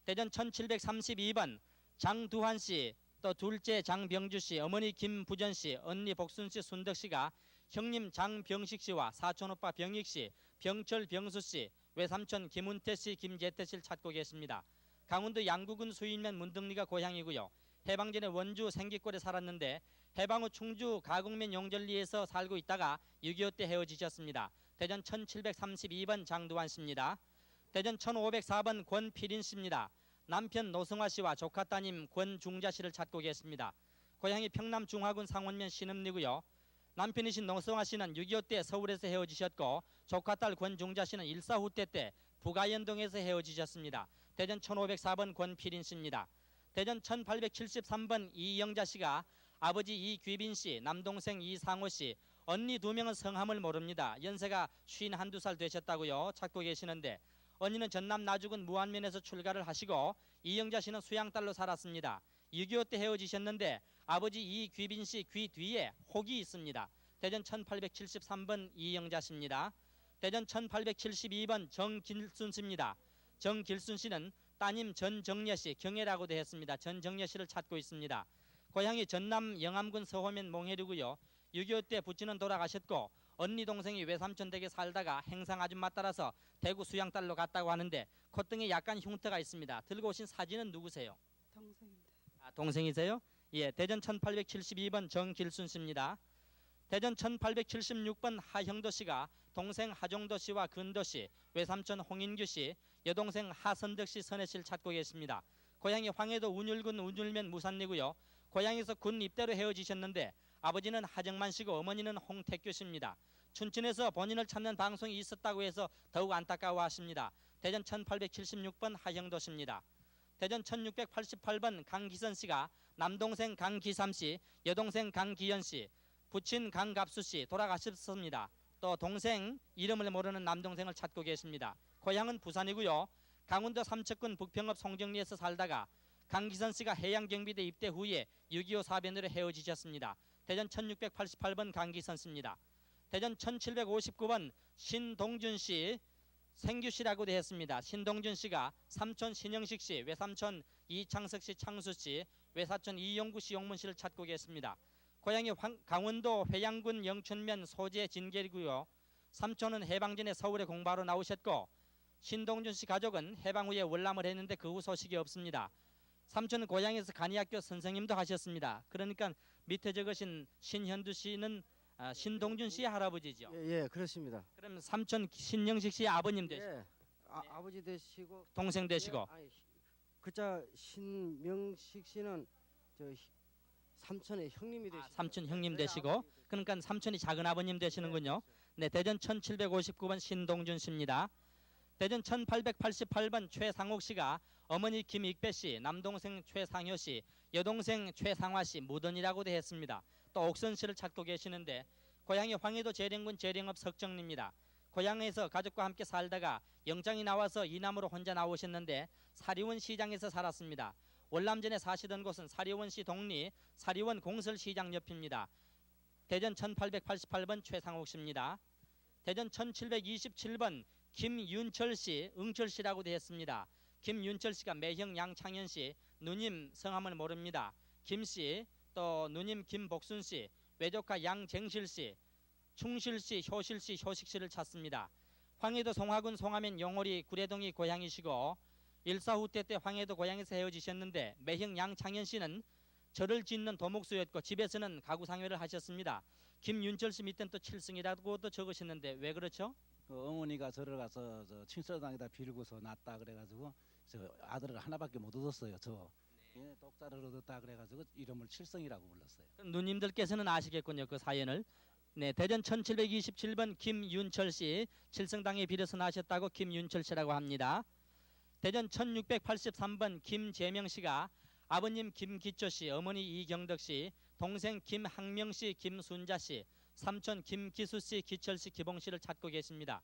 대전 1732번 장두환 씨, 또 둘째 장병주 씨, 어머니 김부전 씨, 언니 복순 씨, 순덕 씨가 형님 장병식 씨와 사촌 오빠 병익 씨, 병철 병수 씨, 외삼촌 김운태 씨, 김재태 씨를 찾고 계십니다. 강원도 양구군 수인면 문등리가 고향이고요. 해방 전에 원주 생기골에 살았는데 해방 후 충주 가곡면 용절리에서 살고 있다가 6.25 때 헤어지셨습니다. 대전 1732번 장두환 씨입니다. 대전 1504번 권필인 씨입니다. 남편 노승화 씨와 조카 따님 권중자 씨를 찾고 계십니다. 고향이 평남 중화군 상원면 신음리고요. 남편이신 노승화 씨는 6.25 때 서울에서 헤어지셨고 조카 딸 권중자 씨는 일사후퇴 때 부가연동에서 헤어지셨습니다. 대전 1504번 권필인 씨입니다. 대전 1873번 이영자 씨가 아버지 이귀빈 씨, 남동생 이상호 씨, 언니 2명은 성함을 모릅니다. 연세가 51~2살 되셨다고요. 찾고 계시는데 언니는 전남 나주군 무안면에서 출가를 하시고 이영자 씨는 수양딸로 살았습니다. 6.25 때 헤어지셨는데 아버지 이귀빈 씨 귀 뒤에 혹이 있습니다. 대전 1873번 이영자 씨입니다. 대전 1872번 정길순 씨입니다. 정길순 씨는 따님 전정여 씨, 경애라고도 했습니다. 전정여 씨를 찾고 있습니다. 고향이 전남 영암군 서호면 몽해리고요. 6.25 때 부친은 돌아가셨고 언니 동생이 외삼촌 댁에 살다가 행상 아줌마 따라서 대구 수양딸로 갔다고 하는데 콧등에 약간 흉터가 있습니다. 들고 오신 사진은 누구세요? 동생인데. 아, 동생이세요? 예, 대전 1872번 정길순 씨입니다. 대전 1876번 하형도 씨가 동생 하종도 씨와 근도 씨, 외삼촌 홍인규 씨, 여동생 하선덕 씨, 선혜 씨를 찾고 계십니다. 고향이 황해도 운율군 운율면 무산리고요. 고향에서 군 입대로 헤어지셨는데 아버지는 하정만 씨고 어머니는 홍택규 씨입니다. 춘천에서 본인을 찾는 방송이 있었다고 해서 더욱 안타까워하십니다. 대전 1876번 하형도 씨입니다. 대전 1688번 강기선 씨가 남동생 강기삼 씨, 여동생 강기현 씨, 부친 강갑수 씨 돌아가셨습니다. 또 동생 이름을 모르는 남동생을 찾고 계십니다. 고향은 부산이고요. 강원도 삼척군 북평읍 송정리에서 살다가 강기선 씨가 해양경비대 입대 후에 6.25 사변으로 헤어지셨습니다. 대전 1688번 강기선 씨입니다. 대전 1759번 신동준 씨, 생규 씨라고도 했습니다. 신동준 씨가 삼촌 신영식 씨, 외삼촌 이창석 씨, 창수 씨, 외사촌 이용구 씨, 용문 씨를 찾고 계십니다. 고향이 강원도 회양군 영춘면 소재 진계이고요. 삼촌은 해방 전에 서울에 공부하러 나오셨고 신동준 씨 가족은 해방 후에 월남을 했는데 그 후 소식이 없습니다. 삼촌은 고향에서 간이학교 선생님도 하셨습니다. 그러니까 밑에 적으신 신현두 씨는 신동준 씨의 할아버지죠. 예, 그렇습니다. 그럼 삼촌 신영식 씨의 아버님 되시고 예, 아버지 되시고 동생 되시고. 예, 아니, 그자 신명식 씨는 저 삼촌의 형님이 되시고. 삼촌 형님 되시고. 그러니까 삼촌이 작은 아버님 되시는군요. 네, 대전 1759번 신동준 씨입니다. 대전 1888번 최상옥 씨가 어머니 김익배 씨, 남동생 최상효 씨, 여동생 최상화 씨, 무던이라고도 했습니다. 또 옥선 씨를 찾고 계시는데 고향이 황해도 재령군 재령읍 석정리입니다. 고향에서 가족과 함께 살다가 영장이 나와서 이남으로 혼자 나오셨는데 사리원 시장에서 살았습니다. 월남전에 사시던 곳은 사리원시 동리 사리원 공설시장 옆입니다. 대전 1888번 최상옥 씨입니다. 대전 1727번 김윤철 씨, 응철 씨라고 되어 있습니다. 김윤철 씨가 매형 양창현 씨, 누님 성함을 모릅니다. 김 씨, 또 누님 김복순 씨, 외조카 양쟁실 씨, 충실 씨, 효실 씨, 효식 씨를 찾습니다. 황해도 송화군 송화면 용오리 구례동이 고향이시고 일사후퇴 때 황해도 고향에서 헤어지셨는데 매형 양창현 씨는 절을 짓는 도목수였고 집에서는 가구상회를 하셨습니다. 김윤철 씨 밑에는 또 칠승이라고도 적으셨는데 왜 그렇죠? 어머니가 절을 가서 저 칭서당에다 빌고서 낳았다 그래가지고 저 아들을 하나밖에 못 얻었어요. 저 독자를 얻었다 그래가지고 이름을 칠성이라고 불렀어요. 누님들께서는 아시겠군요, 그 사연을. 네, 대전 1727번 김윤철 씨, 칠성당에 빌어서 나셨다고 김윤철 씨라고 합니다. 대전 1683번 김재명 씨가 아버님 김기초 씨, 어머니 이경덕 씨, 동생 김학명 씨, 김순자 씨, 삼촌 김기수 씨, 기철 씨, 기봉 씨를 찾고 계십니다.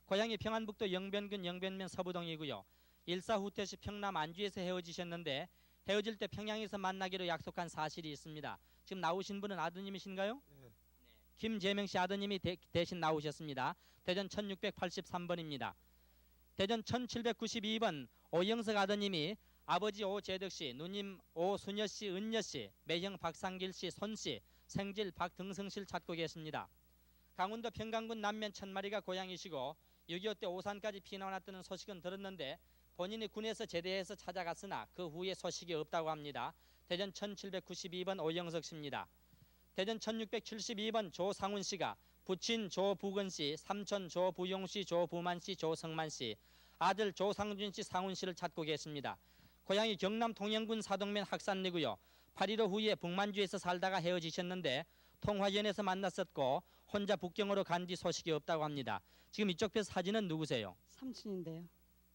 고향이 평안북도 영변군 영변면 서부동이고요. 일사후퇴 시 평남 안주에서 헤어지셨는데 헤어질 때 평양에서 만나기로 약속한 사실이 있습니다. 지금 나오신 분은 아드님이신가요? 네. 김재명 씨 아드님이 대신 나오셨습니다. 대전 1683번입니다. 대전 1792번 오영석 아드님이 아버지 오재덕 씨, 누님 오순여 씨, 은여 씨, 매형 박상길 씨, 손 씨, 생질 박등성 씨를 찾고 계십니다. 강원도 평강군 남면 천마리가 고향이시고 6.25 때 오산까지 피난왔다는 소식은 들었는데 본인이 군에서 제대해서 찾아갔으나 그 후에 소식이 없다고 합니다. 대전 1792번 오영석 씨입니다. 대전 1672번 조상훈 씨가 부친 조부근 씨, 삼촌 조부용 씨, 조부만 씨, 조성만 씨, 아들 조상준 씨, 상훈 씨를 찾고 계십니다. 고향이 경남 통영군 사동면 학산리고요. 8.15 후에 북만주에서 살다가 헤어지셨는데 통화연에서 만났었고 혼자 북경으로 간 뒤 소식이 없다고 합니다. 지금 이쪽 편 사진은 누구세요? 삼촌인데요.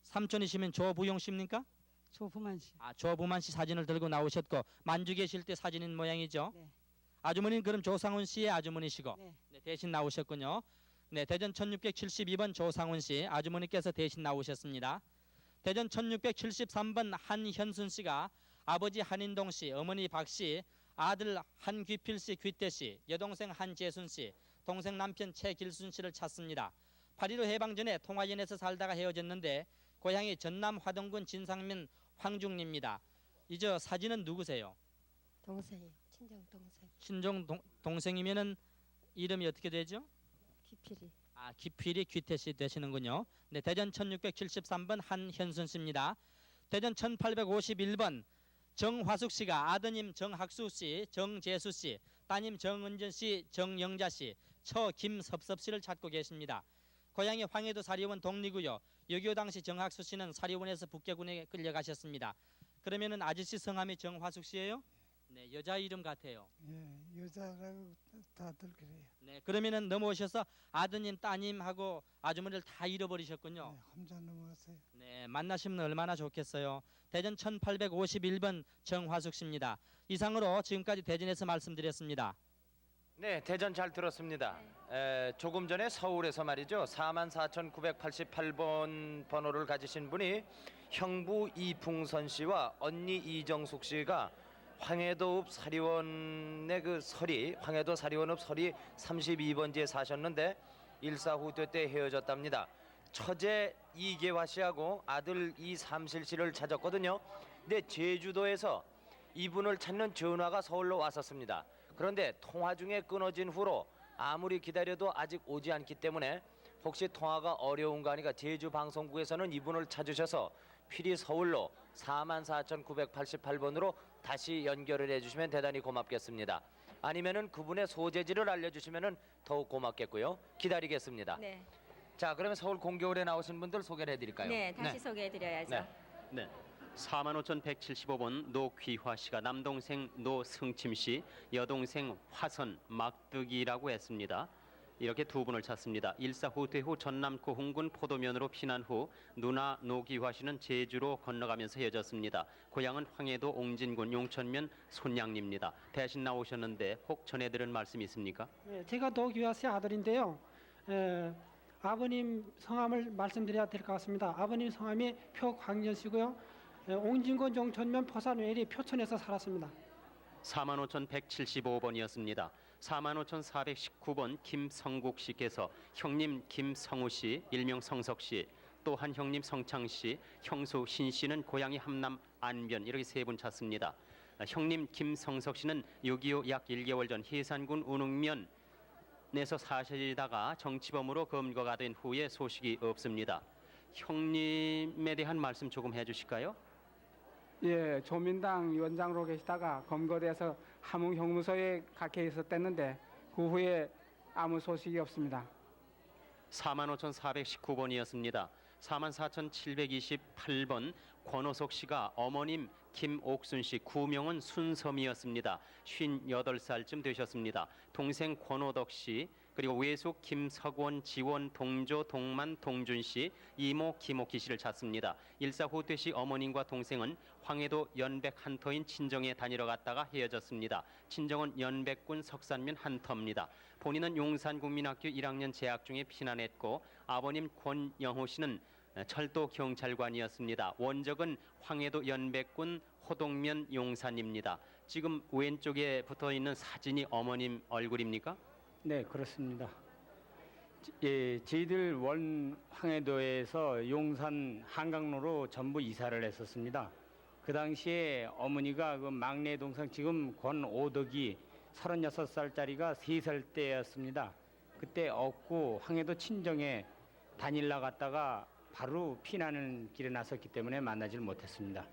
삼촌이시면 조부용 씨입니까? 조부만 씨. 아, 조부만 씨 사진을 들고 나오셨고 만주 계실 때 사진인 모양이죠? 네. 아주머니는 그럼 조상훈 씨의 아주머니시고 네. 네, 대신 나오셨군요. 네, 대전 1672번 조상훈 씨 아주머니께서 대신 나오셨습니다. 대전 1673번 한현순 씨가 아버지 한인동 씨, 어머니 박 씨, 아들 한귀필 씨, 귀태 씨, 여동생 한재순 씨, 동생 남편 최길순 씨를 찾습니다. 8.15 해방 전에 통화연에서 살다가 헤어졌는데 고향이 전남 화동군 진상면 황중리입니다. 이제 사진은 누구세요? 동생이요. 친정 동생. 친정 동생이면은 이름이 어떻게 되죠? 기필이. 아, 기필이 귀태 씨 되시는군요. 네, 대전 1673번 한현순 씨입니다. 대전 1851번 정화숙 씨가 아드님 정학수 씨, 정재수 씨, 따님 정은전 씨, 정영자 씨, 처 김섭섭 씨를 찾고 계십니다. 고향이 황해도 사리원 동리고요. 6.25 당시 정학수 씨는 사리원에서 북계군에 끌려가셨습니다. 그러면은 아저씨 성함이 정화숙 씨예요? 네, 여자 이름 같아요. 예, 여자라고 다들 그래요. 네, 그러면은 넘어오셔서 아드님, 따님하고 아주머니를 다 잃어버리셨군요. 네, 혼자 넘어왔어요. 네, 만나시면 얼마나 좋겠어요. 대전 1851번 정화숙 씨입니다. 이상으로 지금까지 대전에서 말씀드렸습니다. 네, 대전 잘 들었습니다. 조금 전에 서울에서 말이죠. 44,988번 번호를 가지신 분이 형부 이풍선 씨와 언니 이정숙 씨가 황해도읍 사리원의 그 서리, 황해도 사리원읍 서리 32번지에 사셨는데 일사후퇴 때 헤어졌답니다. 처제 이계화 씨하고 아들 이삼실 씨를 찾았거든요. 근데 제주도에서 이분을 찾는 전화가 서울로 왔었습니다. 그런데 통화 중에 끊어진 후로 아무리 기다려도 아직 오지 않기 때문에 혹시 통화가 어려운가 하니까 제주방송국에서는 이분을 찾으셔서 필히 서울로 44,988번으로 다시 연결을 해주시면 대단히 고맙겠습니다. 아니면은 그분의 소재지를 알려주시면은 더욱 고맙겠고요. 기다리겠습니다. 네. 자, 그러면 서울 공개홀에 나오신 분들 소개를 해드릴까요? 네, 다시 소개해드려야죠. 네. 45,175번 노귀화 씨가 남동생 노승침 씨, 여동생 화선 막득이라고 했습니다. 이렇게 두 분을 찾습니다. 일사후퇴 후 전남 고흥군 포도면으로 피난 후 누나 노귀화 씨는 제주로 건너가면서 헤어졌습니다. 고향은 황해도 옹진군 용천면 손양리입니다. 대신 나오셨는데 혹 전해드릴 말씀이 있습니까? 네, 제가 노귀화 씨 아들인데요. 아버님 성함을 말씀드려야 될 것 같습니다. 아버님 성함이 표광년 씨고요. 옹진군 종천면 포산웨일이 표천에서 살았습니다. 45,175번이었습니다. 45,419번 김성국 씨께서 형님 김성우 씨, 일명 성석 씨, 또 한 형님 성창 씨, 형수 신 씨는 고향이 함남 안변 이렇게 세 분 찾습니다. 형님 김성석 씨는 6.25 약 1개월 전 해산군 운흥면에서 사시다가 정치범으로 검거가 된 후에 소식이 없습니다. 형님에 대한 말씀 조금 해주실까요? 예, 조민당 위원장으로 계시다가 검거돼서 함흥형무소에 갇혀 있었댔는데 그 후에 아무 소식이 없습니다. 45,419번이었습니다. 44,728번 권호석 씨가 어머님 김옥순 씨, 구명은 순섬이었습니다. 58살쯤 되셨습니다. 동생 권호덕 씨, 그리고 외숙 김석원, 지원, 동조, 동만, 동준 씨, 이모 김옥희 씨를 찾습니다. 일사후퇴 씨 어머님과 동생은 황해도 연백 한터인 친정에 다니러 갔다가 헤어졌습니다. 친정은 연백군 석산면 한터입니다. 본인은 용산국민학교 1학년 재학 중에 피난했고 아버님 권영호 씨는 철도 경찰관이었습니다. 원적은 황해도 연백군 호동면 용산입니다. 지금 왼쪽에 붙어 있는 사진이 어머님 얼굴입니까? 네, 그렇습니다. 예, 저희들 원 황해도에서 용산 한강로로 전부 이사를 했었습니다. 그 당시에 어머니가 그 막내 동생 지금 권오덕이 36살짜리가 3살 때였습니다. 그때 얻고 황해도 친정에 다닐라 갔다가 바로 피난을 길에 나섰기 때문에 만나질 못했습니다.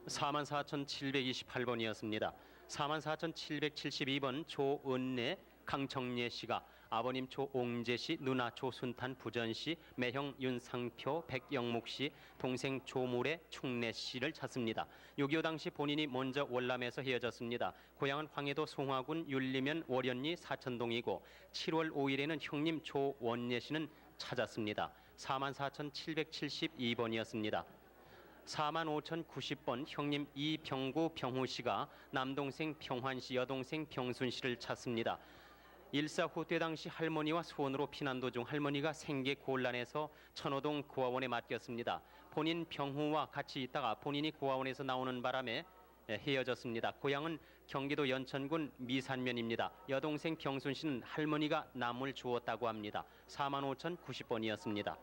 44,728번이었습니다. 44,772번 조은래, 강정례 씨가 아버님 조옹재 씨, 누나 조순탄, 부전 씨, 매형 윤상표, 백영묵 씨, 동생 조물의 충래 씨를 찾습니다. 6.25 당시 본인이 먼저 월남에서 헤어졌습니다. 고향은 황해도 송화군 율리면 월연리 사천동이고 7월 5일에는 형님 조원예 씨는 찾았습니다. 44,772번이었습니다. 45,090번 형님 이병구 병후 씨가 남동생 병환 씨, 여동생 병순 씨를 찾습니다. 일사후퇴 당시 할머니와 수원으로 피난 도중 할머니가 생계 곤란해서 천호동 고아원에 맡겼습니다. 본인 병후와 같이 있다가 본인이 고아원에서 나오는 바람에 헤어졌습니다. 고향은 경기도 연천군 미산면입니다. 여동생 병순 씨는 할머니가 남을 주었다고 합니다. 45,090번이었습니다.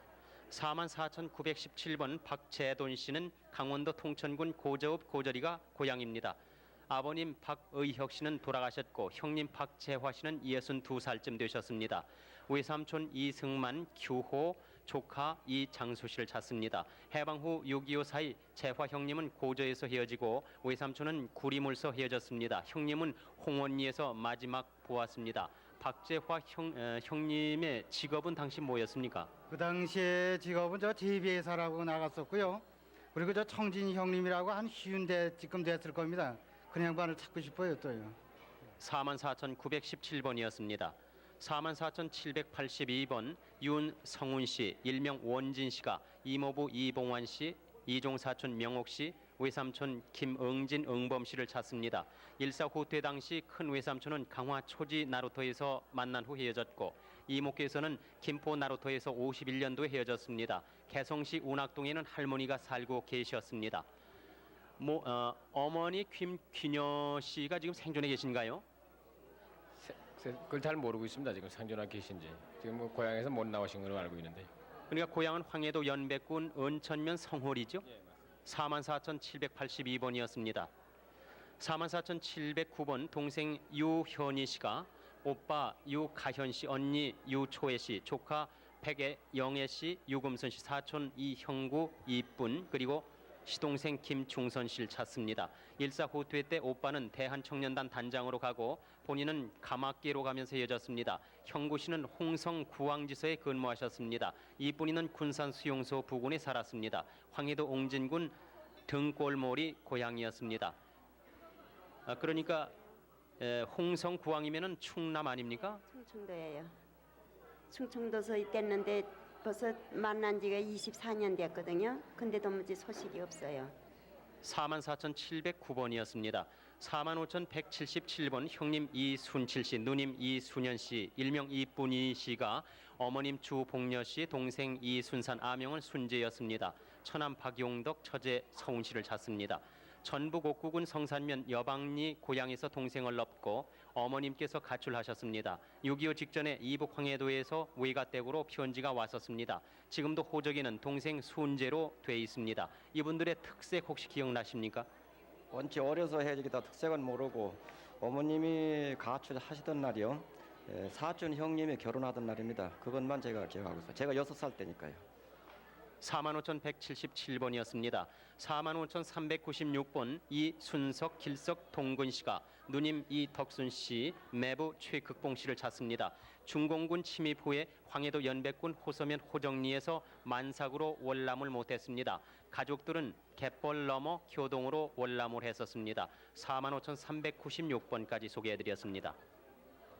44,917번 박재돈 씨는 강원도 통천군 고저읍 고저리가 고향입니다. 아버님 박의혁 씨는 돌아가셨고 형님 박재화 씨는 62살쯤 되셨습니다. 외삼촌 이승만, 규호, 조카 이장수 씨를 찾습니다. 해방 후 6.25 사이 재화 형님은 고저에서 헤어지고 외삼촌은 구리물서 헤어졌습니다. 형님은 홍원리에서 마지막 보았습니다. 박재화 형님의 직업은 당시 뭐였습니까? 그 당시에 직업은 저 JB회사라고 나갔었고요. 그리고 저 청진 형님이라고 한 50대쯤 됐을 겁니다. 그 양반을 찾고 싶어요 또요. 44,917번이었습니다. 44,782번 윤성훈 씨, 일명 원진 씨가 이모부 이봉환 씨, 이종사촌 명옥 씨, 외삼촌 김응진, 응범 씨를 찾습니다. 일사후퇴 당시 큰 외삼촌은 강화 초지 나루터에서 만난 후 헤어졌고 이모께서는 김포 나루터에서 51년도에 헤어졌습니다. 개성시 운학동에는 할머니가 살고 계셨습니다. 어머니 김귀녀 씨가 지금 생존해 계신가요? 그걸 잘 모르고 있습니다. 지금 생존하고 계신지. 지금 뭐 고향에서 못 나오신 걸로 알고 있는데. 그러니까 고향은 황해도 연백군 은천면 성홀이죠? 44,782번이었습니다. 44,709번 동생 유현희 씨가 오빠 유가현 씨, 언니 유초혜 씨, 조카 백영애 씨, 유금선 씨, 사촌 이형구, 이쁜, 그리고 시동생 김중선 씨를 찾습니다. 일사후퇴 때 오빠는 대한청년단 단장으로 가고 본인은 가마끼로 가면서 헤어졌습니다. 형구 씨는 홍성 구왕지서에 근무하셨습니다. 이쁜이는 군산수용소 부근에 살았습니다. 황해도 옹진군 등골몰이 고향이었습니다. 그러니까 홍성 구왕이면은 충남 아닙니까? 충청도예요. 충청도서 있댔는데 벌써 만난 지가 24년 됐거든요. 근데 도무지 소식이 없어요. 44,709번이었습니다. 45,177번 형님 이순칠 씨, 누님 이순현 씨, 일명 이쁜이 씨가 어머님 주봉녀 씨, 동생 이순산, 아명은 순재였습니다. 처남 박용덕, 처제 서운 씨를 찾습니다. 전북 옥구군 성산면 여방리 고향에서 동생을 업고 어머님께서 가출하셨습니다. 6.25 직전에 이북 황해도에서 외가댁으로 편지가 왔었습니다. 지금도 호적에는 동생 순재로 돼 있습니다. 이분들의 특색 혹시 기억나십니까? 원체 어려서 해지기다 특색은 모르고 어머님이 가출하시던 날이요. 사촌 형님이 결혼하던 날입니다. 그것만 제가 기억하고 있어요. 제가 6살 때니까요. 45,177번이었습니다. 45,396번 이순석, 길석, 동근 씨가 누님 이덕순 씨, 매부 최극봉 씨를 찾습니다. 중공군 침입 후에 황해도 연백군 호서면 호정리에서 만삭으로 월남을 못했습니다. 가족들은 갯벌 넘어 효동으로 월남을 했었습니다. 45,396번까지 소개해드렸습니다.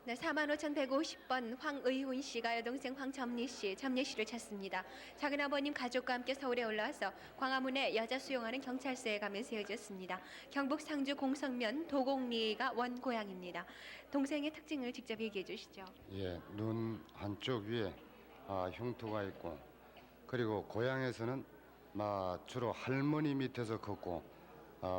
네, 45,150번 황의훈 씨가 여동생 황점리 씨, 점례 씨를 찾습니다. 작은 아버님 가족과 함께 서울에 올라와서 광화문에 여자 수용하는 경찰서에 가면서 헤어졌습니다. 경북 상주 공성면 도곡리가 원 고향입니다. 동생의 특징을 직접 얘기해 주시죠. 예, 눈 한쪽 위에 흉터가 있고, 그리고 고향에서는 주로 할머니 밑에서 컸고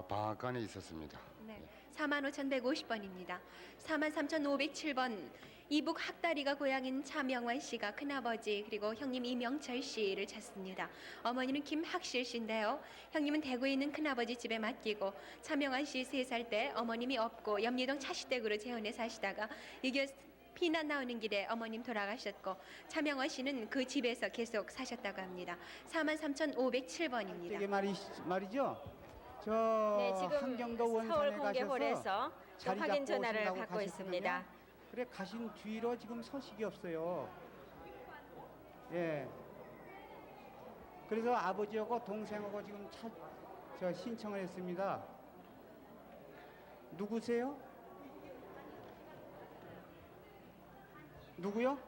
방앗간에 있었습니다. 네, 45,150번입니다. 43,507번 이북 학다리가 고향인 차명환 씨가 큰아버지 그리고 형님 이명철 씨를 찾습니다. 어머니는 김학실 씨인데요. 형님은 대구에 있는 큰아버지 집에 맡기고 차명환 씨 3살 때 어머님이 없고 염리동 차시댁으로 재혼해 사시다가 이게 피난 나오는 길에 어머님 돌아가셨고 차명환 씨는 그 집에서 계속 사셨다고 합니다. 43,507번입니다. 이게 말이죠. 저 네, 지금 한경도 원산에 서울 공개홀에서 자리 확인 잡고 전화를 오신다고 받고 가셨거든요. 있습니다. 그래 가신 뒤로 지금 소식이 없어요. 예. 그래서 아버지하고 동생하고 지금 저 신청을 했습니다. 누구세요? 누구요?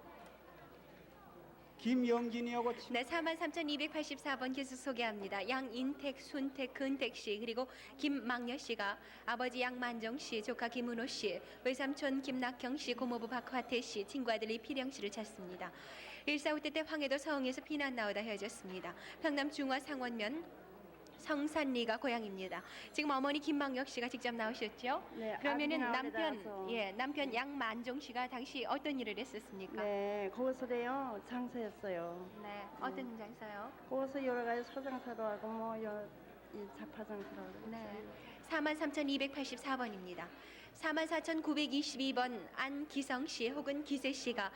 김영진이하고 네, 43,284번 계속 소개합니다. 양인택, 순택, 근택 씨 그리고 김망여 씨가 아버지 양만정 씨, 조카 김은호 씨, 외삼촌 김낙경 씨, 고모부 박화태 씨, 친구 아들 이필영 씨를 찾습니다. 1.4후 때 황해도 서흥에서 피난 나오다 헤어졌습니다. 평남 중화 상원면 성산리가 고향입니다. 지금 어머니 김망역 씨가 직접 나오셨죠? 네, 그러면은 아들이 남편 나오게 남편 양만종 씨가 당시 어떤 일을 했었습니까? 네, 거기서요 장사였어요. 네, 어떤 장사요? 거기서 여러 가지 소장사도 하고 이 자파장사도 하고. 네, 43,284번입니다. 44,922번 안기성 씨 혹은 기세 씨가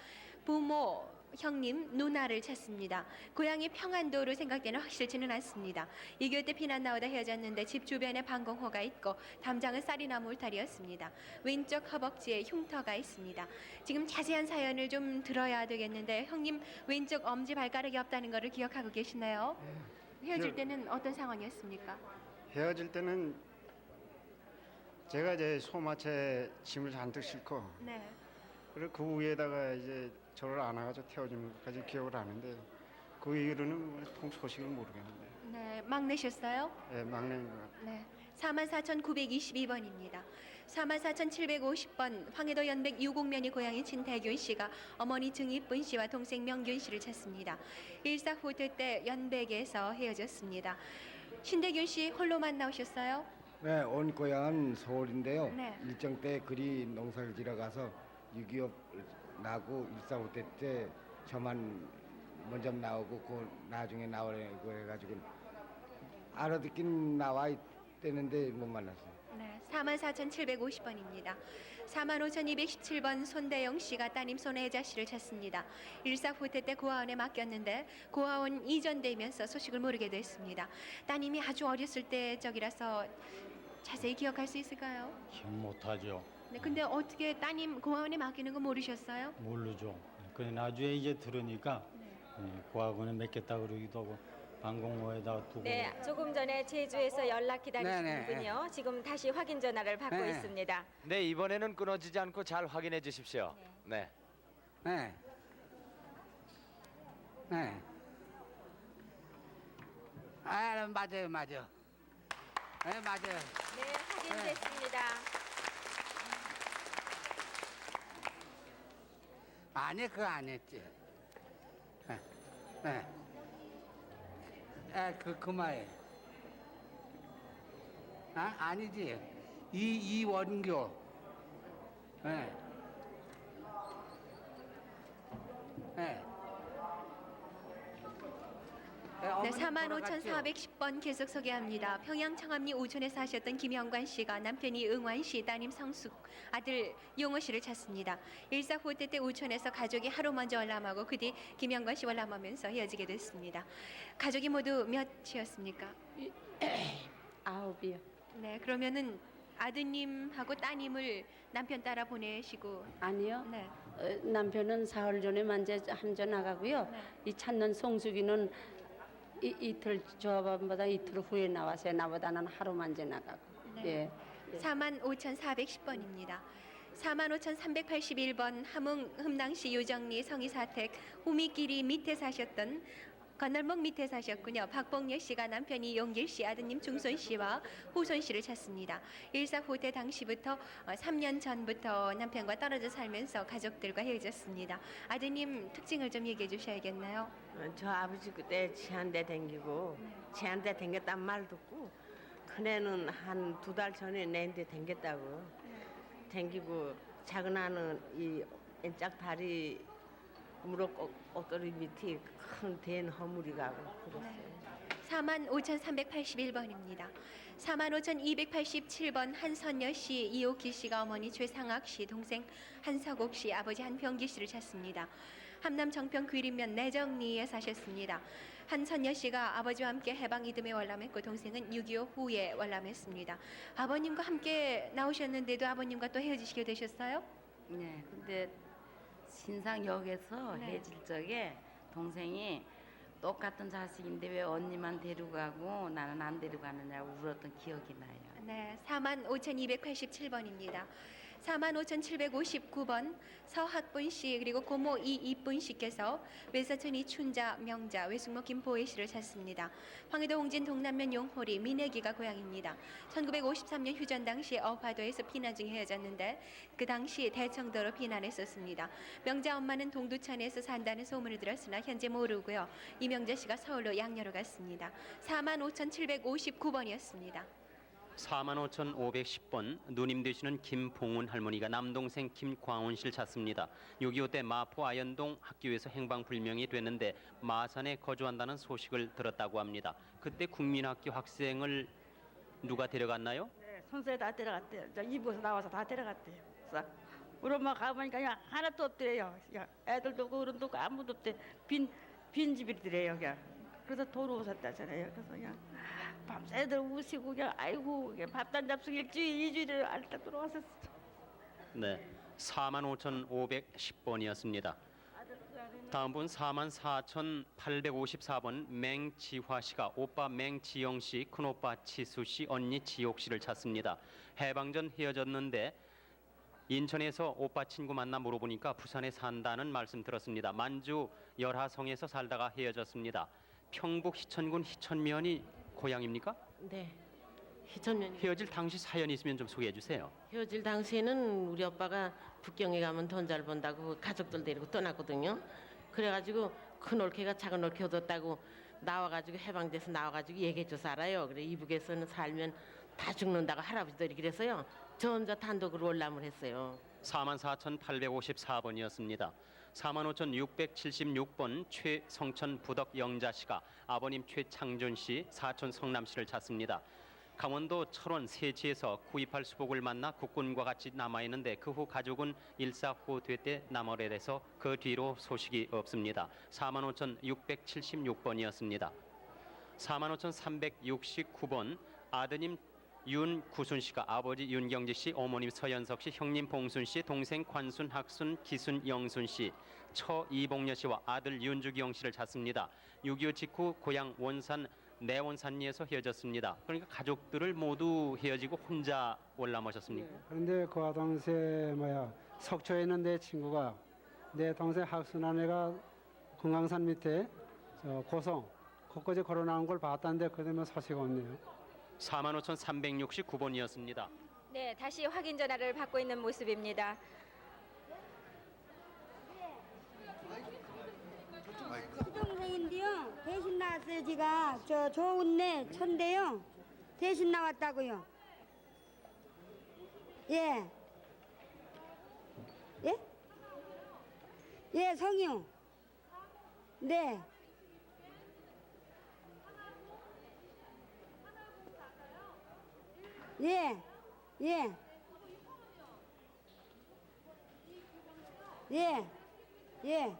부모 형님, 누나를 찾습니다. 고향이 평안도로 생각되는 확실치는 않습니다. 2.25 때 피난 나오다 헤어졌는데 집 주변에 방공호가 있고 담장은 쌀이나무 울타리였습니다. 왼쪽 허벅지에 흉터가 있습니다. 지금 자세한 사연을 좀 들어야 되겠는데 형님 왼쪽 엄지 발가락이 없다는 것을 기억하고 계시나요? 헤어질 때는 어떤 상황이었습니까? 헤어질 때는 제가 이제 소마체 짐을 잔뜩 싣고 네. 그리고 그 위에다가 이제 저를 안아가지고 태워주는 것까지 기억을 하는데 그 이후로는 소식을 모르겠는데. 네, 막내셨어요? 네, 막내인 것 같아요. 네, 44,922번입니다. 44,750번 황해도 연백 유곡면이 고향인 진태균 씨가 어머니 증이쁜 씨와 동생 명균 씨를 찾습니다. 1.4후 때 연백에서 헤어졌습니다. 신대균 씨 홀로만 나오셨어요? 네, 온 고향은 서울인데요. 네. 일정 때 그리 농사를 지러 가서 6.25 나고 1.4후 때 저만 먼저 나오고 그 나중에 나오려고 해가지고 알아듣긴 나와 있대는데 못 만났어요. 네, 44,750번입니다. 45,217번 손대영 씨가 따님 손혜자 씨를 찾습니다. 1.4후 때 고아원에 맡겼는데 고아원 이전되면서 소식을 모르게 됐습니다. 따님이 아주 어렸을 때 적이라서 자세히 기억할 수 있을까요? 기억 못하죠. 네, 근데 어떻게 따님 고아원에 맡기는 거 모르셨어요? 모르죠. 그 나중에 이제 들으니까 고아원에 맡겼다 그러기도 하고 방공호에다 두고. 네, 조금 전에 제주에서 연락 기다리시는 네, 네. 분이요. 지금 다시 확인 전화를 받고 네. 있습니다. 네, 이번에는 끊어지지 않고 잘 확인해 주십시오. 네. 네. 네. 아, 맞아요, 맞아요. 네, 맞아요. 네, 확인됐습니다. 아니, 그거 안 했지. 네. 네. 그마에. 아 아니지. 이원교. 예. 예. 네, 45,410번 계속 소개합니다. 평양 청암리 오촌에 사셨던 김영관 씨가 남편이 응환 씨, 따님 성숙, 아들 용호 씨를 찾습니다. 일사후퇴 때 오촌에서 가족이 하루 먼저 월남하고 그 뒤 김영관 씨 월남하면서 헤어지게 됐습니다. 가족이 모두 몇이었습니까? 9이요. 네, 그러면은 아드님하고 따님을 남편 따라 보내시고 아니요. 네. 남편은 사흘 전에 만재 한전 나가고요. 이 찾는 송숙이는 이틀 조합원보다 이틀 후에 나와서 나보다는 하루 만재 나가고. 네. 예. 45,410번입니다. 45,381번 함흥 흠낭시 요정리 성의사택 호미길이 밑에 사셨던 건널목 밑에 사셨군요. 박봉녀 씨가 남편이 용길 씨, 아드님 중손 씨와 후손 씨를 찾습니다. 일사후퇴 당시부터 3년 전부터 남편과 떨어져 살면서 가족들과 헤어졌습니다. 아드님 특징을 좀 얘기해 주셔야겠나요? 저 아버지 그때 치안대 댕기고 치안대 댕겼단 말 듣고 큰애는 한 2달 전에 내한테 댕겼다고 댕기고 작은 아는 이 왼짝 다리 무릎 옷걸이 밑에 큰 된 허물이 가고 그랬어요. 45,381번입니다. 45,287번 한선여 씨, 이옥희 씨가 어머니 최상학 씨, 동생 한석옥 씨, 아버지 한병기 씨를 찾습니다. 함남 정평 귀림면 내정리에 사셨습니다. 한선여 씨가 아버지와 함께 해방 이듬해 월남했고 동생은 6.25 후에 월남했습니다. 아버님과 함께 나오셨는데도 아버님과 또 헤어지시게 되셨어요? 네, 근데 신상역에서 해질 적에 동생이 똑같은 자식인데 왜 언니만 데리고 가고 나는 안 데리고 가느냐고 울었던 기억이 나요. 네, 45,287번입니다. 45,759번 서학분 씨 그리고 고모 이이분 씨께서 외사촌 이춘자 명자 외숙모 김보혜 씨를 찾습니다. 황해도 홍진 동남면 용호리 민혜기가 고향입니다. 1953년 휴전 당시 어화도에서 피난 중에 헤어졌는데 그 당시 대청도로 피난했었습니다. 명자 엄마는 동두천에서 산다는 소문을 들었으나 현재 모르고요. 이명자 씨가 서울로 양녀로 갔습니다. 45,759번이었습니다. 45,510번 누님 되시는 김봉훈 할머니가 남동생 김광훈 씨를 찾습니다. 6.25 때 마포 아현동 학교에서 행방불명이 됐는데 마산에 거주한다는 소식을 들었다고 합니다. 그때 국민학교 학생을 누가 데려갔나요? 네, 선수에 다 데려갔대요. 저 이부에서 나와서 다 데려갔대요. 그래서 우리 엄마 가보니까 그냥 하나도 없더래요. 그냥 애들도 없고 어른도 없고 아무도 없대. 빈 집이더래요. 그냥. 그래서 돌아오셨다잖아요. 그래서 그냥 밤새들 우시고 그냥 아이고 밥단 잡수기 일주일 2주일을 앓다 돌아왔었어. 네, 45,510번이었습니다. 다음 분 44,854번 맹지화 씨가 오빠 맹지영 씨, 큰오빠 치수 씨, 언니 지옥 씨를 찾습니다. 해방 전 헤어졌는데 인천에서 오빠 친구 만나 물어보니까 부산에 산다는 말씀 들었습니다. 만주 열하성에서 살다가 헤어졌습니다. 평북 희천군 희천면이 고향입니까? 네, 희천면. 헤어질 당시 사연이 있으면 좀 소개해 주세요. 헤어질 당시에는 우리 오빠가 북경에 가면 돈 잘 번다고 가족들 데리고 떠났거든요. 그래가지고 큰 올케가 작은 올케 얻었다고 나와가지고 해방돼서 나와가지고 얘기해줘서 알아요. 그래 이북에서는 살면 다 죽는다고 할아버지들이 그래서요. 저 혼자 단독으로 월남을 했어요. 44,854번이었습니다. 45,676번 최성천 부덕 영자 씨가 아버님 최창준 씨, 사촌 성남 씨를 찾습니다. 강원도 철원 세지에서 구입할 수복을 만나 국군과 같이 남아있는데 그 후 가족은 일사후퇴 때 남아래서 그 뒤로 소식이 없습니다. 45,676번이었습니다. 45,369번 아드님 윤구순 씨가 아버지 윤경지 씨, 어머님 서연석 씨, 형님 봉순 씨, 동생 관순, 학순, 기순, 영순 씨, 처 이봉녀 씨와 아들 윤주경 씨를 찾습니다. 6.25 직후 고향 원산 내원산리에서 헤어졌습니다. 그러니까 가족들을 모두 헤어지고 혼자 월남하셨습니까? 그런데 그 당시에 속초에 있는 내 친구가 내 동생 학순한 애가 금강산 밑에 저 고성 곳곳에 걸어나온 걸 봤다는데 그러면 소식 없네요. 45,369번이었습니다. 네, 다시 확인 전화를 받고 있는 모습입니다. 동생인데요. 저기요 대신 나왔어요. 제가 저 좋은네 천대요. 대신 나왔다고요. 예. 예? 예, 성이요. 네. 예. 예. 예. 예.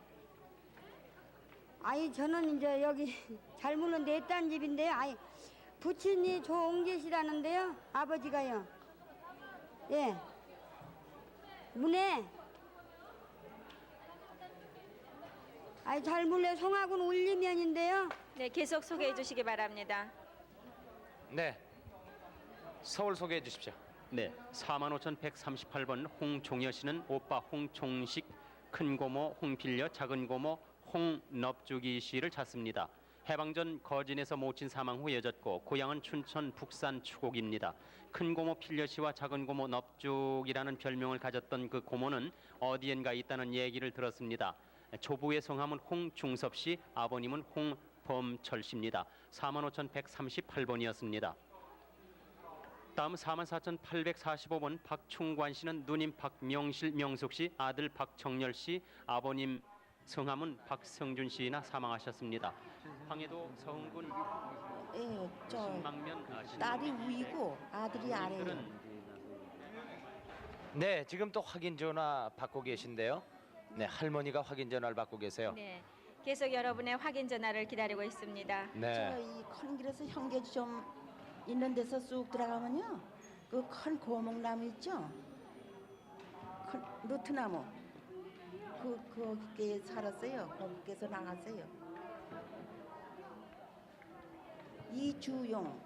아이 저는 이제 여기 잘 모르는 내딴 집인데요. 아이 부친이 조옹재 씨라는데요. 아버지가요. 예. 문에. 아이 잘 몰라요. 성악은 울리면인데요. 네, 계속 소개해 주시기 바랍니다. 네. 서울 소개해 주십시오. 네, 45,138번 홍종여 씨는 오빠 홍종식, 큰 고모 홍필려, 작은 고모 홍넙주기 씨를 찾습니다. 해방 전 거진에서 모친 사망 후 헤어졌고 고향은 춘천 북산 추곡입니다. 큰 고모 필려 씨와 작은 고모 넙죽이라는 별명을 가졌던 그 고모는 어디엔가 있다는 얘기를 들었습니다. 조부의 성함은 홍중섭 씨, 아버님은 홍범철 씨입니다. 45,138번이었습니다. 다음 44,845번 박충관 씨는 누님 박명실 명숙 씨, 아들 박정열 씨, 아버님 성함은 박성준 씨나 사망하셨습니다. 황해도 서흥군 예, 저 신망면 딸이 위고 아들이 아래요. 네, 지금 또 확인 전화 받고 계신데요. 네, 할머니가 확인 전화를 받고 계세요. 네, 계속 여러분의 확인 전화를 기다리고 있습니다. 네. 저이 큰 길에서 현계지 좀 있는 데서 쑥 들어가면요, 그 큰 고목나무 있죠? 큰 루트나무. 거기에 살았어요. 거기에서 나갔어요. 이주용.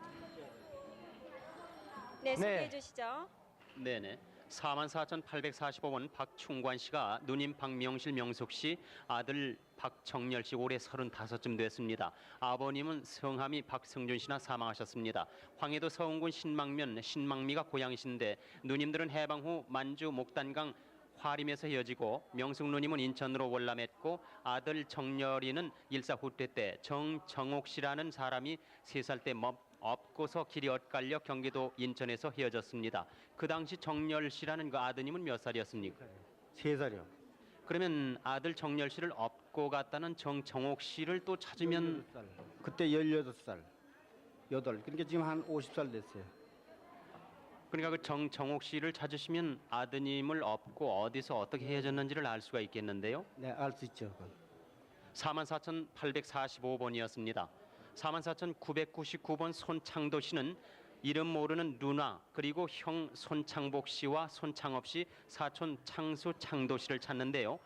네, 소개해 주시죠. 네네. 44,845번 박충관 씨가 누님 박명실 명숙 씨, 아들 박정열 씨 올해 35쯤 됐습니다. 아버님은 성함이 박성준 씨나 사망하셨습니다. 황해도 서흥군 신망면 신망미가 고향이신데 누님들은 해방 후 만주 목단강 화림에서 헤어지고 명숙 누님은 인천으로 월남했고 아들 정열이는 일사 후퇴 때 정정옥 씨라는 사람이 3살 때 업고서 길이 엇갈려 경기도 인천에서 헤어졌습니다. 그 당시 정열 씨라는 그 아드님은 몇 살이었습니까? 3살이요. 그러면 아들 정열 씨를 업고 갔다는 정정옥 씨를 또 찾으면 18살. 그때 18살. 8. 그러니까 지금 한 50살 됐어요. 그러니까 그 정정옥 씨를 찾으시면 아드님을 업고 어디서 어떻게 헤어졌는지를 알 수가 있겠는데요. 네, 알 수 있죠. 44,845번이었습니다. 44,999번 손창도 씨는 이름 모르는 누나 그리고 형 손창복 씨와 손창업 씨, 사촌 창수 창도 씨를 찾는데요.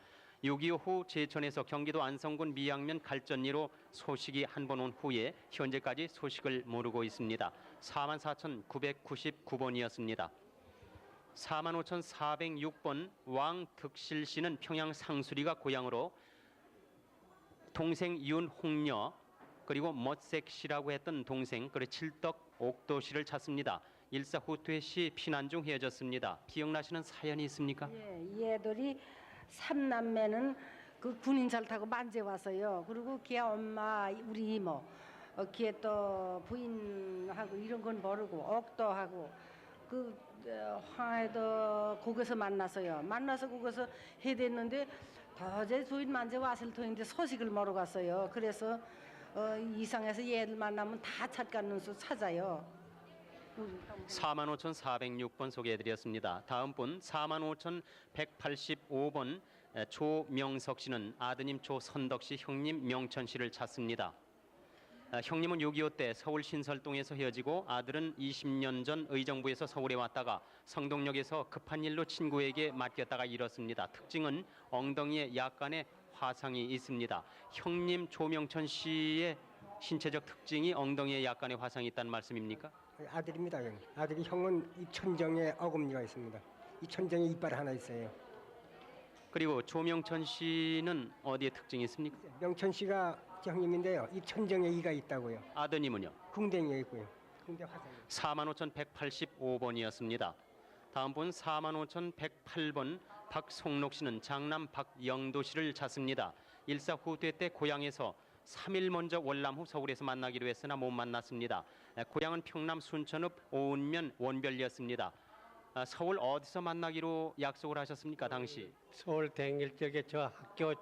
6.25 후 제천에서 경기도 안성군 미양면 갈전리로 소식이 한 번 온 후에 현재까지 소식을 모르고 있습니다. 44,999번이었습니다. 45,406번 왕득실 씨는 평양 상수리가 고향으로 동생 윤홍여 그리고 멋색 씨라고 했던 동생 그리고 칠덕 옥도 씨를 찾습니다. 일사 후퇴 시 피난 중 헤어졌습니다. 기억나시는 사연이 있습니까? 예, 얘들이 삼남매는 그 군인차를 타고 만재 왔어요. 그리고 걔 엄마, 우리 이모, 걔 또 부인하고 이런 건 모르고 옥도하고 그 황해도 거기서 만났어요. 만나서 거기서 해댔는데 도저히 주인 만재 왔을 터인데 소식을 모르고 갔어요. 그래서 이상해서 얘들 만나면 다 찾가는 수 찾아요. 45,406번 소개해드렸습니다. 다음 분 45,185번 조명석 씨는 아드님 조선덕 씨, 형님 명천 씨를 찾습니다. 형님은 6.25 때 서울 신설동에서 헤어지고 아들은 20년 전 의정부에서 서울에 왔다가 성동역에서 급한 일로 친구에게 맡겼다가 잃었습니다. 특징은 엉덩이에 약간의 화상이 있습니다. 형님 조명천 씨의 신체적 특징이 엉덩이에 약간의 화상이 있다는 말씀입니까? 아들입니다. 아들이 형은 입천정에 어금니가 있습니다. 이 천정에 이빨 하나 있어요. 그리고 조명천 씨는 어디에 특징이 있습니까? 명천 씨가 형님인데요. 입천정에 이가 있다고요. 아드님은요? 궁뎅이에 있고요. 궁뎅 화상. 45,185번이었습니다. 다음 분 45,108번 박송록 씨는 장남 박영도 씨를 찾습니다. 일사 후퇴 때 고향에서 3일 먼저 월남 후 서울에서 만나기로 했으나 못 만났습니다. 고향은 평남 순천읍 오은면 원별이었습니다. 서울 어디서 만나기로 약속을 하셨습니까, 당시? 서울 댕길 적에 저 학교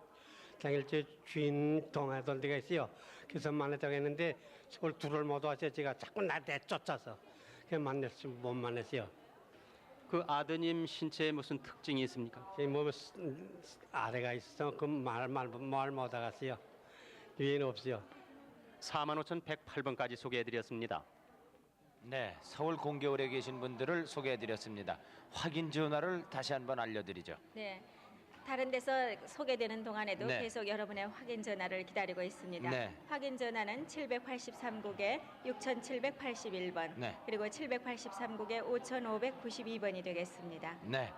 댕길 적 주인 동하던 데가 있어요. 그래서 만났다고 했는데 서울 둘을 못 와서 제가 자꾸 나 내쫓아서 못 만났어요. 그 아드님 신체에 무슨 특징이 있습니까? 제 몸에 아래가 있어 그 말 못 하겠어요. 위에는 없어요. 45,108번까지 소개해드렸습니다. 네, 서울 공개홀에 계신 분들을 소개해드렸습니다. 확인 전화를 다시 한번 알려드리죠. 네. 다른 데서 소개되는 동안에도 네. 계속 여러분의 확인 전화를 기다리고 있습니다. 네. 확인 전화는 783국에 6781번 네. 그리고 783국에 5592번이 되겠습니다. 네.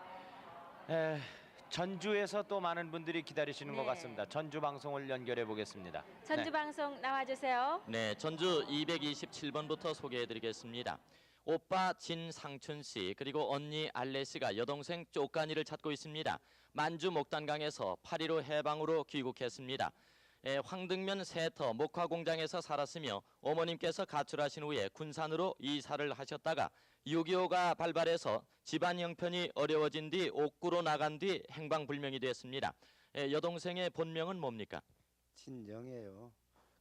전주에서 또 많은 분들이 기다리시는 것 네. 같습니다. 전주 방송을 연결해 보겠습니다. 전주 방송 나와주세요. 네, 전주 227번부터 소개해드리겠습니다. 오빠 진상춘 씨 그리고 언니 알레 씨가 여동생 쪼까니를 찾고 있습니다. 만주 목단강에서 8.15 해방으로 귀국했습니다. 황등면 세터 목화 공장에서 살았으며 어머님께서 가출하신 후에 군산으로 이사를 하셨다가 6.25가 발발해서 집안 형편이 어려워진 뒤 옥구로 나간 뒤 행방불명이 됐습니다. 여동생의 본명은 뭡니까? 진영이에요.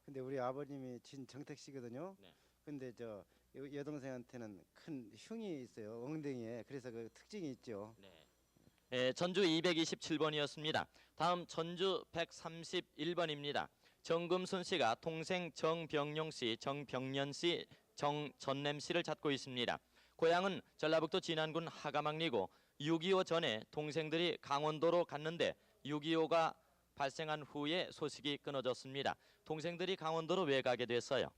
근데 우리 아버님이 진정택 씨거든요. 네. 근데 저 여동생한테는 큰 흉이 있어요. 엉덩이에. 그래서 그 특징이 있죠. 전주 227번이었습니다. 다음 전주 131번입니다. 정금순 씨가 동생 정병용 씨, 정병년 씨, 정전냄 씨를 찾고 있습니다. 고향은 전라북도 진안군 하가막리고 6.25 전에 동생들이 강원도로 갔는데 6.25가 발생한 후에 소식이 끊어졌습니다. 동생들이 강원도로 왜 가게 됐어요?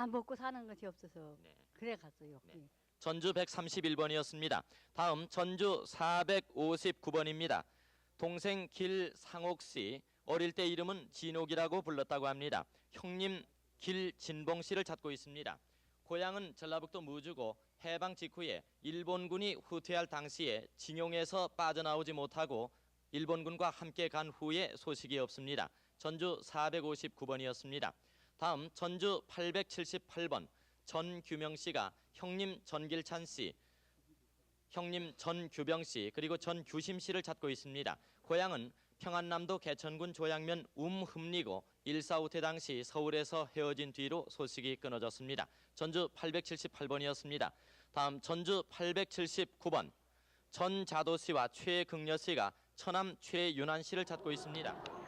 먹고 사는 것이 없어서 그래 갔어요. 전주 131번이었습니다. 다음 전주 459번입니다. 동생 길상옥 씨, 어릴 때 이름은 진옥이라고 불렀다고 합니다. 형님 길진봉 씨를 찾고 있습니다. 고향은 전라북도 무주고 해방 직후에 일본군이 후퇴할 당시에 진용에서 빠져나오지 못하고 일본군과 함께 간 후에 소식이 없습니다. 전주 459번이었습니다. 다음 전주 878번 전규명 씨가 형님 전길찬 씨, 형님 전규병 씨 그리고 전규심 씨를 찾고 있습니다. 고향은 평안남도 개천군 조양면 흠리고 1.4 후퇴 당시 서울에서 헤어진 뒤로 소식이 끊어졌습니다. 전주 878번이었습니다. 다음 전주 879번 전자도 씨와 최극녀 씨가 처남 최윤환 씨를 찾고 있습니다.